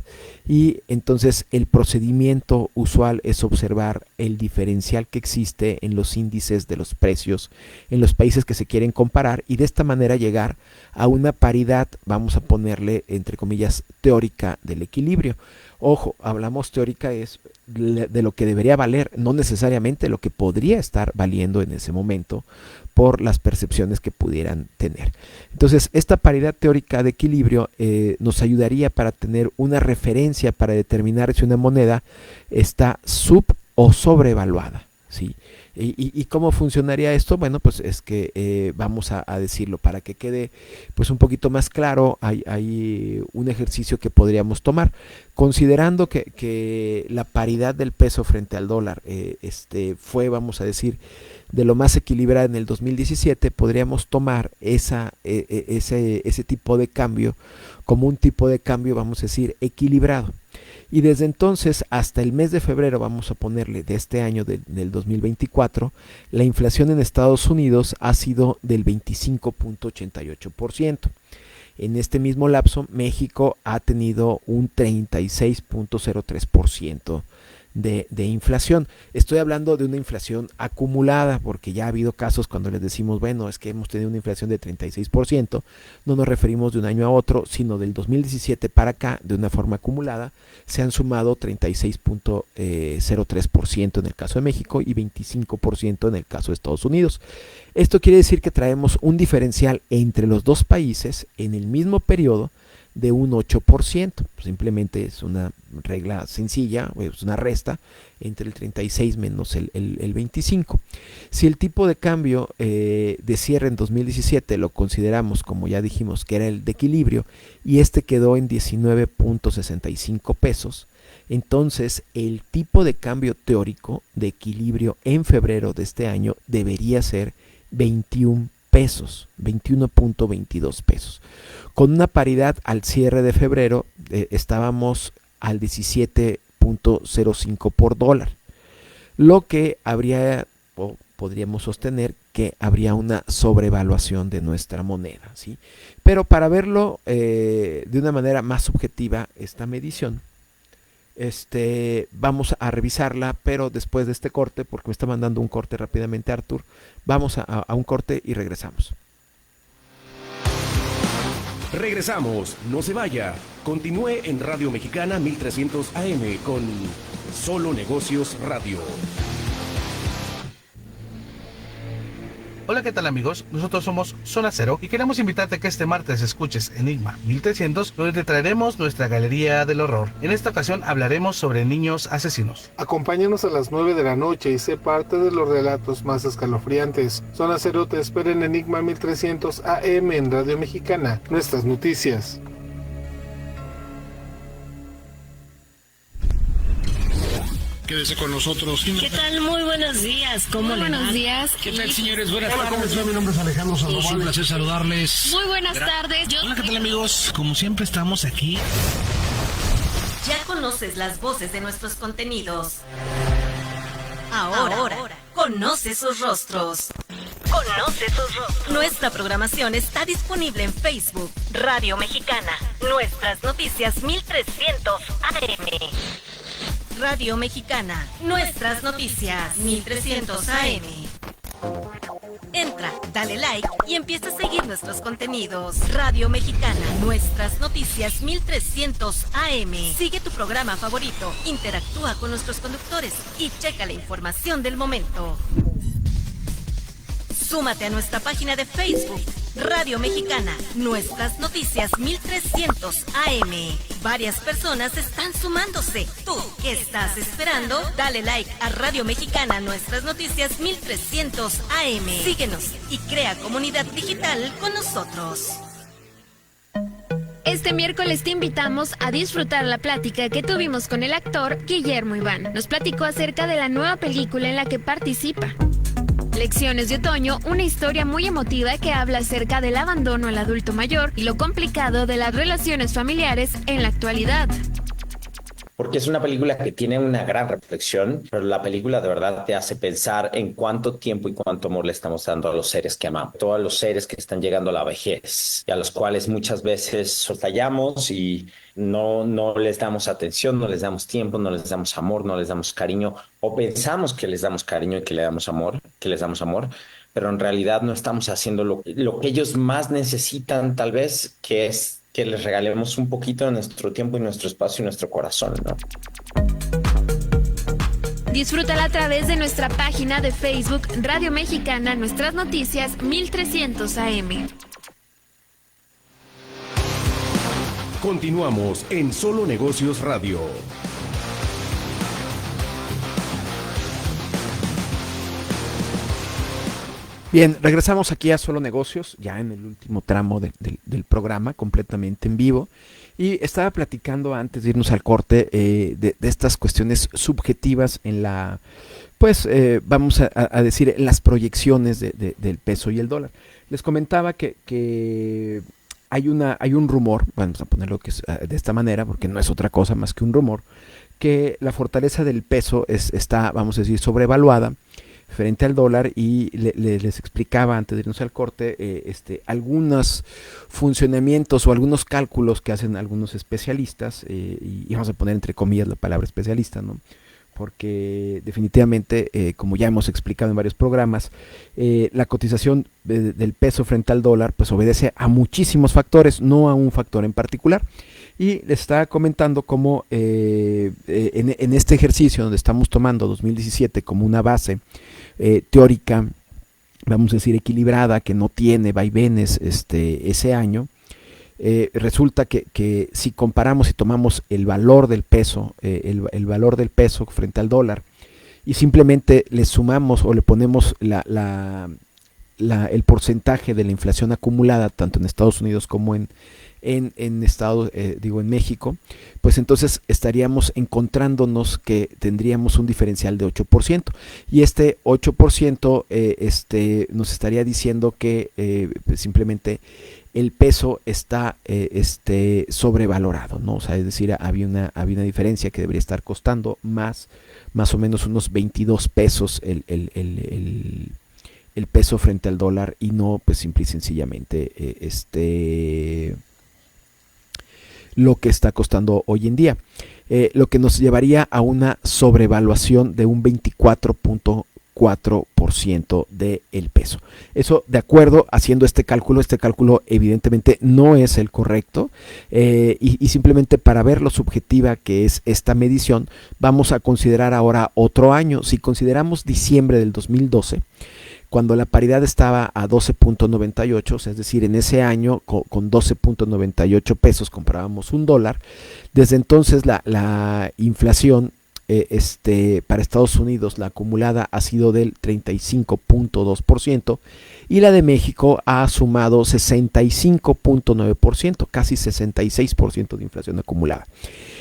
y entonces el procedimiento usual es observar el diferencial que existe en los índices de los precios en los países que se quieren comparar, y de esta manera llegar a una paridad, vamos a ponerle entre comillas, teórica del equilibrio. Ojo, hablamos teórica es de lo que debería valer, no necesariamente lo que podría estar valiendo en ese momento por las percepciones que pudieran tener. Entonces, esta paridad teórica de equilibrio nos ayudaría para tener una referencia para determinar si una moneda está sub o sobrevaluada. ¿sí? ¿Y cómo funcionaría esto? Bueno, pues es que vamos a decirlo para que quede pues un poquito más claro. Hay un ejercicio que podríamos tomar, considerando que la paridad del peso frente al dólar fue, vamos a decir, de lo más equilibrada en el 2017. Podríamos tomar ese tipo de cambio como un tipo de cambio, vamos a decir, equilibrado. Y desde entonces hasta el mes de febrero, vamos a ponerle, de este año del 2024, la inflación en Estados Unidos ha sido del 25.88%. En este mismo lapso, México ha tenido un 36.03% de inflación. Estoy hablando de una inflación acumulada, porque ya ha habido casos cuando les decimos, bueno, es que hemos tenido una inflación de 36%, no nos referimos de un año a otro, sino del 2017 para acá, de una forma acumulada, se han sumado 36.03% en el caso de México y 25% en el caso de Estados Unidos. Esto quiere decir que traemos un diferencial entre los dos países en el mismo periodo de un 8%. Simplemente es una regla sencilla, es una resta entre el 36 menos el 25. Si el tipo de cambio de cierre en 2017 lo consideramos, como ya dijimos, que era el de equilibrio, y quedó en 19.65 pesos, entonces el tipo de cambio teórico de equilibrio en febrero de este año debería ser 21 pesos, 21.22 pesos. Con una paridad al cierre de febrero estábamos al 17.05 por dólar, lo que habría, o podríamos sostener que habría una sobrevaluación de nuestra moneda, ¿sí? Pero para verlo de una manera más subjetiva, esta medición, vamos a revisarla, pero después de este corte, porque me está mandando un corte rápidamente Artur. Vamos a un corte y regresamos. Regresamos, no se vaya. Continúe en Radio Mexicana 1300 AM con Solo Negocios Radio. Hola, ¿qué tal amigos? Nosotros somos Zona Cero y queremos invitarte a que este martes escuches Enigma 1300, donde te traeremos nuestra galería del horror. En esta ocasión hablaremos sobre niños asesinos. Acompáñanos a las 9 de la noche y sé parte de los relatos más escalofriantes. Zona Cero te espera en Enigma 1300 AM en Radio Mexicana, nuestras noticias. Quédese con nosotros. ¿Qué tal? Muy buenos días. ¿Cómo le va? Buenos días. ¿Qué tal, señores? Buenas tardes. Hola, ¿cómo están? Mi nombre es Alejandro Sandoval. Un placer saludarles. Muy buenas tardes. Hola, ¿qué tal, amigos? Como siempre estamos aquí. Ya conoces las voces de nuestros contenidos. Ahora, conoce sus rostros. Conoce sus rostros. Nuestra programación está disponible en Facebook, Radio Mexicana, Nuestras Noticias 1300 AM. Radio Mexicana, Nuestras Noticias 1300 AM. Entra, dale like y empieza a seguir nuestros contenidos. Radio Mexicana, Nuestras Noticias 1300 AM. Sigue tu programa favorito, interactúa con nuestros conductores y checa la información del momento. Súmate a nuestra página de Facebook, Radio Mexicana, Nuestras Noticias 1300 AM. Varias personas están sumándose. ¿Tú qué estás esperando? Dale like a Radio Mexicana, Nuestras Noticias 1300 AM. Síguenos y crea comunidad digital con nosotros. Este miércoles te invitamos a disfrutar la plática que tuvimos con el actor Guillermo Iván. Nos platicó acerca de la nueva película en la que participa. Lecciones de Otoño, una historia muy emotiva que habla acerca del abandono al adulto mayor y lo complicado de las relaciones familiares en la actualidad. Porque es una película que tiene una gran reflexión, pero la película de verdad te hace pensar en cuánto tiempo y cuánto amor le estamos dando a los seres que amamos. Todos los seres que están llegando a la vejez y a los cuales muchas veces soslayamos y no les damos atención, no les damos tiempo, no les damos amor, no les damos cariño, o pensamos que les damos cariño y que les damos amor, pero en realidad no estamos haciendo lo que ellos más necesitan, tal vez, que es que les regalemos un poquito de nuestro tiempo y nuestro espacio y nuestro corazón, ¿no? Disfrútala a través de nuestra página de Facebook Radio Mexicana, Nuestras Noticias 1300 AM. Continuamos en Solo Negocios Radio. Bien, regresamos aquí a Solo Negocios, ya en el último tramo del programa, completamente en vivo. Y estaba platicando antes de irnos al corte de estas cuestiones subjetivas en la, pues vamos a decir, en las proyecciones del peso y el dólar. Les comentaba que hay un rumor, vamos a ponerlo de esta manera, porque no es otra cosa más que un rumor, que la fortaleza del peso está, vamos a decir, sobrevaluada frente al dólar, y les explicaba antes de irnos al corte algunos funcionamientos o algunos cálculos que hacen algunos especialistas, y vamos a poner entre comillas la palabra especialista, ¿no? Porque definitivamente, como ya hemos explicado en varios programas, la cotización del peso frente al dólar pues obedece a muchísimos factores, no a un factor en particular. Y les estaba comentando cómo en este ejercicio donde estamos tomando 2017 como una base teórica, vamos a decir equilibrada, que no tiene vaivenes ese año, resulta que si comparamos y tomamos el valor del peso, el valor del peso frente al dólar, y simplemente le sumamos o le ponemos el porcentaje de la inflación acumulada tanto en Estados Unidos como en México, pues entonces estaríamos encontrándonos que tendríamos un diferencial de 8%, y este 8% nos estaría diciendo que pues simplemente el peso está sobrevalorado, ¿no? O sea, es decir, había una diferencia que debería estar costando más o menos unos 22 pesos el peso frente al dólar, y no pues simple y sencillamente lo que está costando hoy en día, lo que nos llevaría a una sobrevaluación de un 24.4% del peso. Eso, de acuerdo, haciendo este cálculo evidentemente no es el correcto, y simplemente para ver lo subjetiva que es esta medición, vamos a considerar ahora otro año. Si consideramos diciembre del 2012, cuando la paridad estaba a 12.98, o sea, es decir, en ese año con 12.98 pesos comprábamos un dólar. Desde entonces la inflación para Estados Unidos, la acumulada, ha sido del 35.2%, y la de México ha sumado 65.9%, casi 66% de inflación acumulada.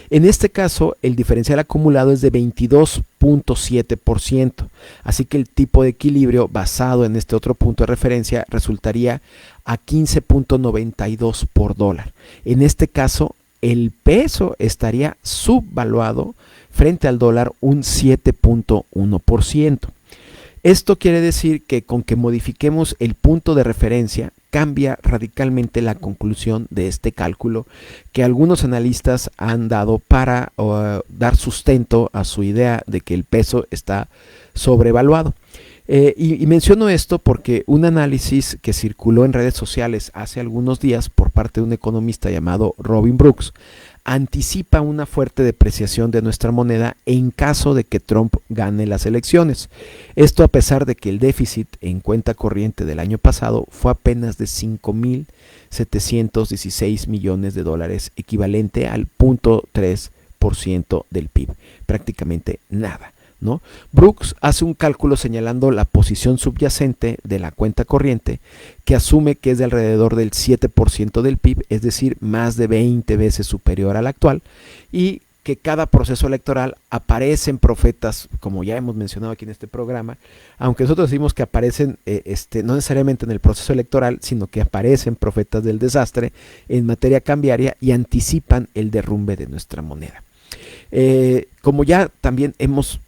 En este caso, el diferencial acumulado es de 22.7%, así que el tipo de equilibrio basado en este otro punto de referencia resultaría a 15.92 por dólar. En este caso, el peso estaría subvaluado frente al dólar un 7.1%. Esto quiere decir que con que modifiquemos el punto de referencia, cambia radicalmente la conclusión de este cálculo que algunos analistas han dado para dar sustento a su idea de que el peso está sobrevaluado. Y menciono esto porque un análisis que circuló en redes sociales hace algunos días por parte de un economista llamado Robin Brooks anticipa una fuerte depreciación de nuestra moneda en caso de que Trump gane las elecciones. Esto a pesar de que el déficit en cuenta corriente del año pasado fue apenas de 5.716 millones de dólares, equivalente al 0.3% del PIB, prácticamente nada, ¿no? Brooks hace un cálculo señalando la posición subyacente de la cuenta corriente, que asume que es de alrededor del 7% del PIB, es decir, más de 20 veces superior al actual, y que cada proceso electoral aparecen profetas, como ya hemos mencionado aquí en este programa, aunque nosotros decimos que aparecen no necesariamente en el proceso electoral, sino que aparecen profetas del desastre en materia cambiaria y anticipan el derrumbe de nuestra moneda. Como ya también hemos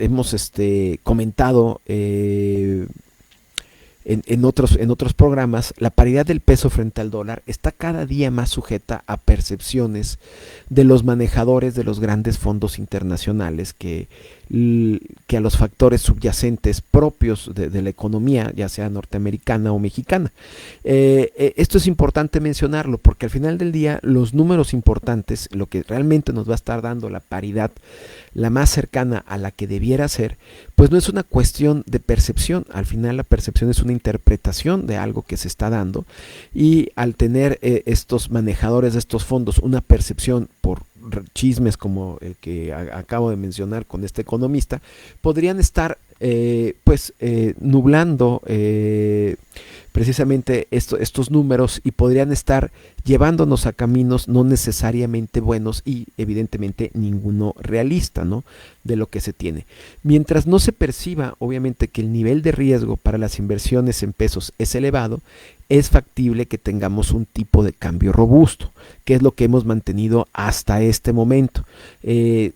comentado en otros programas, la paridad del peso frente al dólar está cada día más sujeta a percepciones de los manejadores de los grandes fondos internacionales que a los factores subyacentes propios de la economía, ya sea norteamericana o mexicana. Esto es importante mencionarlo porque al final del día los números importantes, lo que realmente nos va a estar dando la paridad la más cercana a la que debiera ser, pues no es una cuestión de percepción. Al final la percepción es una interpretación de algo que se está dando, y al tener estos manejadores de estos fondos una percepción por chismes como el que acabo de mencionar con este economista, podrían estar nublando precisamente estos números y podrían estar llevándonos a caminos no necesariamente buenos y evidentemente ninguno realista, ¿no?, de lo que se tiene. Mientras no se perciba, obviamente, que el nivel de riesgo para las inversiones en pesos es elevado, es factible que tengamos un tipo de cambio robusto, que es lo que hemos mantenido hasta este momento. En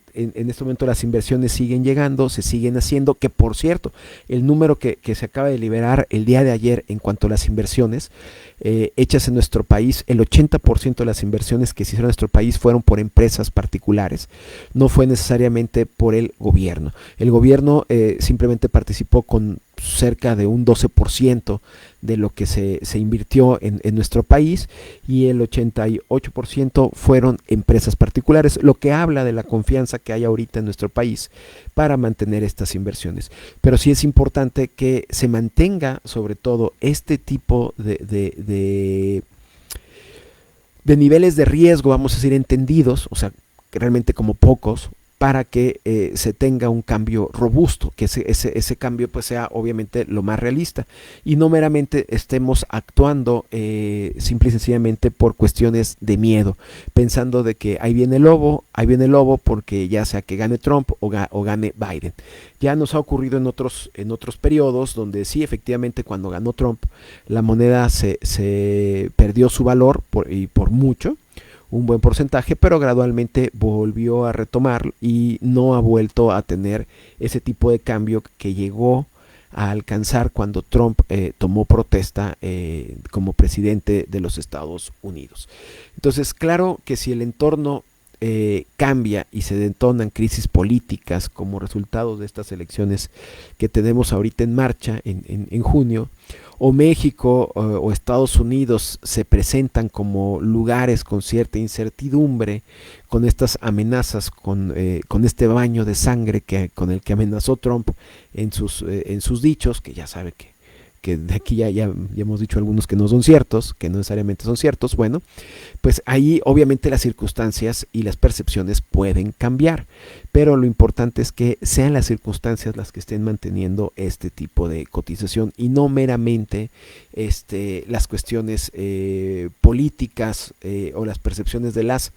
este momento las inversiones siguen llegando, se siguen haciendo, que por cierto, el número que se acaba de liberar el día de ayer en cuanto a las inversiones hechas en nuestro país, el 80% de las inversiones que se hicieron en nuestro país fueron por empresas particulares, no fue necesariamente por el gobierno. El gobierno simplemente participó con cerca de un 12% de lo que se invirtió en nuestro país, y el 88% fueron empresas particulares, lo que habla de la confianza que hay ahorita en nuestro país para mantener estas inversiones. Pero sí es importante que se mantenga sobre todo este tipo de niveles de riesgo, vamos a decir, entendidos, o sea, realmente como pocos, para que se tenga un cambio robusto, que ese cambio pues sea obviamente lo más realista y no meramente estemos actuando simple y sencillamente por cuestiones de miedo, pensando de que ahí viene el lobo porque ya sea que gane Trump o gane Biden. Ya nos ha ocurrido en otros periodos donde sí, efectivamente, cuando ganó Trump la moneda se perdió su valor por mucho, un buen porcentaje, pero gradualmente volvió a retomar y no ha vuelto a tener ese tipo de cambio que llegó a alcanzar cuando Trump tomó protesta como presidente de los Estados Unidos. Entonces, claro que si el entorno cambia y se detonan crisis políticas como resultado de estas elecciones que tenemos ahorita en marcha en junio, o México o Estados Unidos se presentan como lugares con cierta incertidumbre, con estas amenazas, con este baño de sangre con el que amenazó Trump en sus dichos, que ya sabe que de aquí ya hemos dicho algunos que no son ciertos, que no necesariamente son ciertos. Bueno, pues ahí obviamente las circunstancias y las percepciones pueden cambiar, pero lo importante es que sean las circunstancias las que estén manteniendo este tipo de cotización y no meramente las cuestiones políticas o las percepciones de las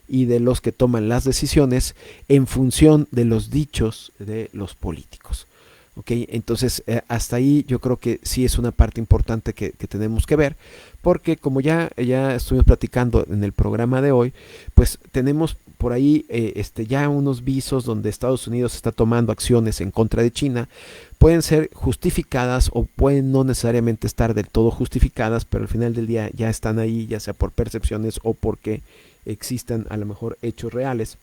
y de los que toman las decisiones en función de los dichos de los políticos. Okay, entonces hasta ahí yo creo que sí es una parte importante que tenemos que ver, porque como ya estuvimos platicando en el programa de hoy, pues tenemos por ahí ya unos visos donde Estados Unidos está tomando acciones en contra de China. Pueden ser justificadas o pueden no necesariamente estar del todo justificadas, pero al final del día ya están ahí, ya sea por percepciones o porque existan a lo mejor hechos reales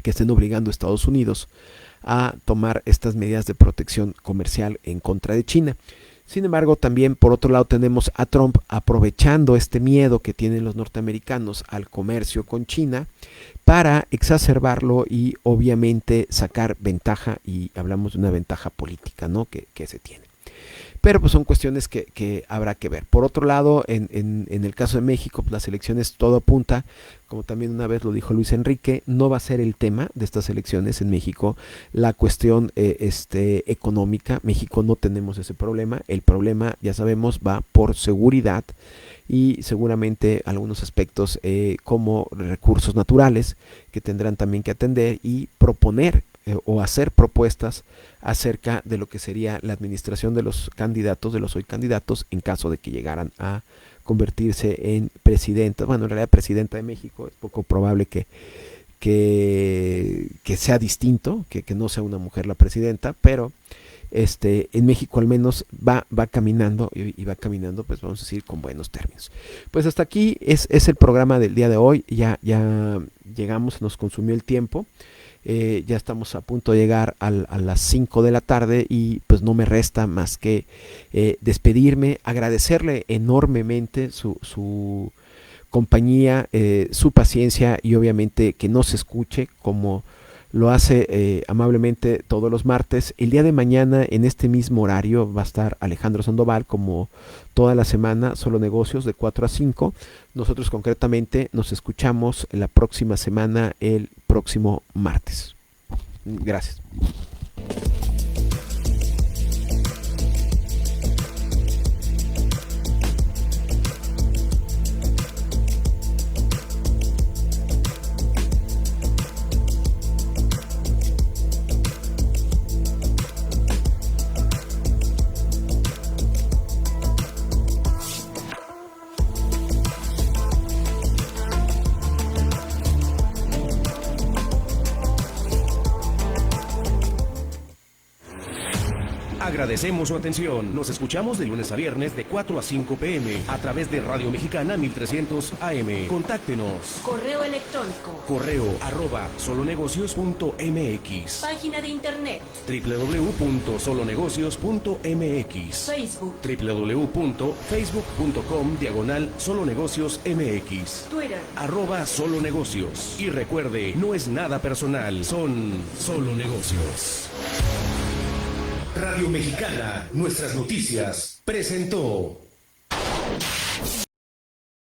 que estén obligando a Estados Unidos a tomar estas medidas de protección comercial en contra de China. Sin embargo, también por otro lado tenemos a Trump aprovechando este miedo que tienen los norteamericanos al comercio con China para exacerbarlo y obviamente sacar ventaja, y hablamos de una ventaja política, ¿no?, que se tiene. Pero pues son cuestiones que habrá que ver. Por otro lado, en el caso de México, pues las elecciones, todo apunta, como también una vez lo dijo Luis Enrique, no va a ser el tema de estas elecciones en México la cuestión económica. México no tenemos ese problema. El problema, ya sabemos, va por seguridad y seguramente algunos aspectos como recursos naturales que tendrán también que atender y proponer o hacer propuestas acerca de lo que sería la administración de los candidatos, de los hoy candidatos, en caso de que llegaran a convertirse en presidenta. Bueno, en realidad presidenta de México, es poco probable que sea distinto, que no sea una mujer la presidenta, pero en México al menos va caminando y va caminando, pues vamos a decir, con buenos términos. Pues hasta aquí es el programa del día de hoy. Ya llegamos, nos consumió el tiempo. Ya estamos a punto de llegar a las 5 de la tarde y pues no me resta más que despedirme, agradecerle enormemente su compañía, su paciencia y obviamente que nos escuche como lo hace amablemente todos los martes. El día de mañana en este mismo horario va a estar Alejandro Sandoval como toda la semana, Solo Negocios de 4 a 5. Nosotros concretamente nos escuchamos la próxima semana, el próximo martes. Gracias. Agradecemos su atención. Nos escuchamos de lunes a viernes de 4 a 5 p.m. a través de Radio Mexicana 1300 AM. Contáctenos. Correo electrónico. correo@solonegocios.mx. Página de internet. www.solonegocios.mx. Facebook. www.facebook.com/solonegociosmx. Twitter. @solonegocios. Y recuerde, no es nada personal, son solo negocios. Radio Mexicana, nuestras noticias, presentó.